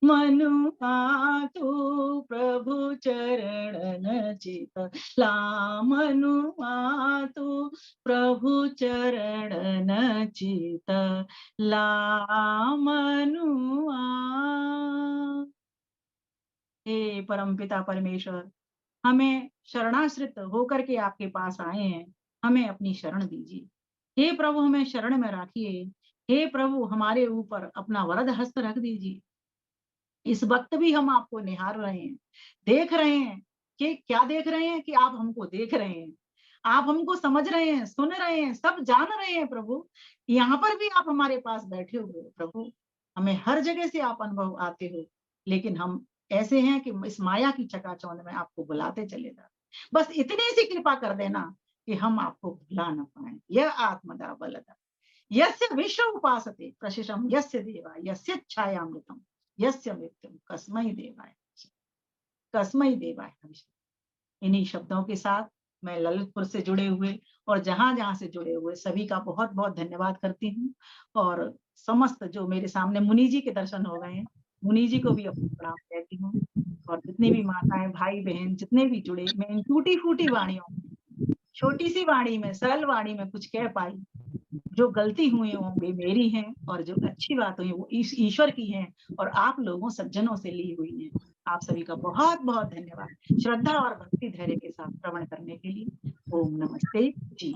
मनुआ, तू प्रभु चरणन चितला मनुआ, तू प्रभु चरणन चितला मनुआ। हे परमपिता परमेश्वर, हमें शरणाश्रित होकर के आपके पास आए हैं, हमें अपनी शरण दीजिए। हे प्रभु, हमें शरण में रखिए। हे प्रभु, हमारे ऊपर अपना वरद हस्त रख दीजिए। इस वक्त भी हम आपको निहार रहे हैं, देख रहे हैं कि क्या देख रहे हैं, कि आप हमको देख रहे हैं, आप हमको समझ रहे हैं, सुन रहे हैं, सब जान रहे हैं प्रभु। यहाँ पर भी आप हमारे पास बैठे हुए हो प्रभु, हमें हर जगह से आप अनुभव आते हो, लेकिन हम ऐसे हैं कि इस माया की चकाचौंध में आपको बुलाते चले जाते। बस इतनी सी कृपा कर देना कि हम आपको भुला न पाए। यह आत्मदा बलदा यस्य विश्व उपासते प्रशिषम यस्य देवा यस्य छायामृतम यस्य मृत्युम कस्मै देवाय, कस्मै देवाय। इन्हीं शब्दों के साथ मैं ललितपुर से जुड़े हुए और जहां जहां से जुड़े हुए सभी का बहुत बहुत धन्यवाद करती हूँ। और समस्त जो मेरे सामने मुनि जी के दर्शन हो गए हैं, मुनि जी को भी अपनी प्रणाम कहती हूँ। और जितनी भी माताएं, भाई बहन, जितने भी जुड़े, मैं इन टूटी फूटी वाणियों, छोटी सी वाणी में, सरल वाणी में कुछ कह पाई। जो गलती हुई हो वे मेरी हैं, और जो अच्छी बात हुई वो ईश्वर की है और आप लोगों सज्जनों से ली हुई है। आप सभी का बहुत बहुत धन्यवाद, श्रद्धा और भक्ति धैर्य के साथ श्रवण करने के लिए। ओम नमस्ते जी।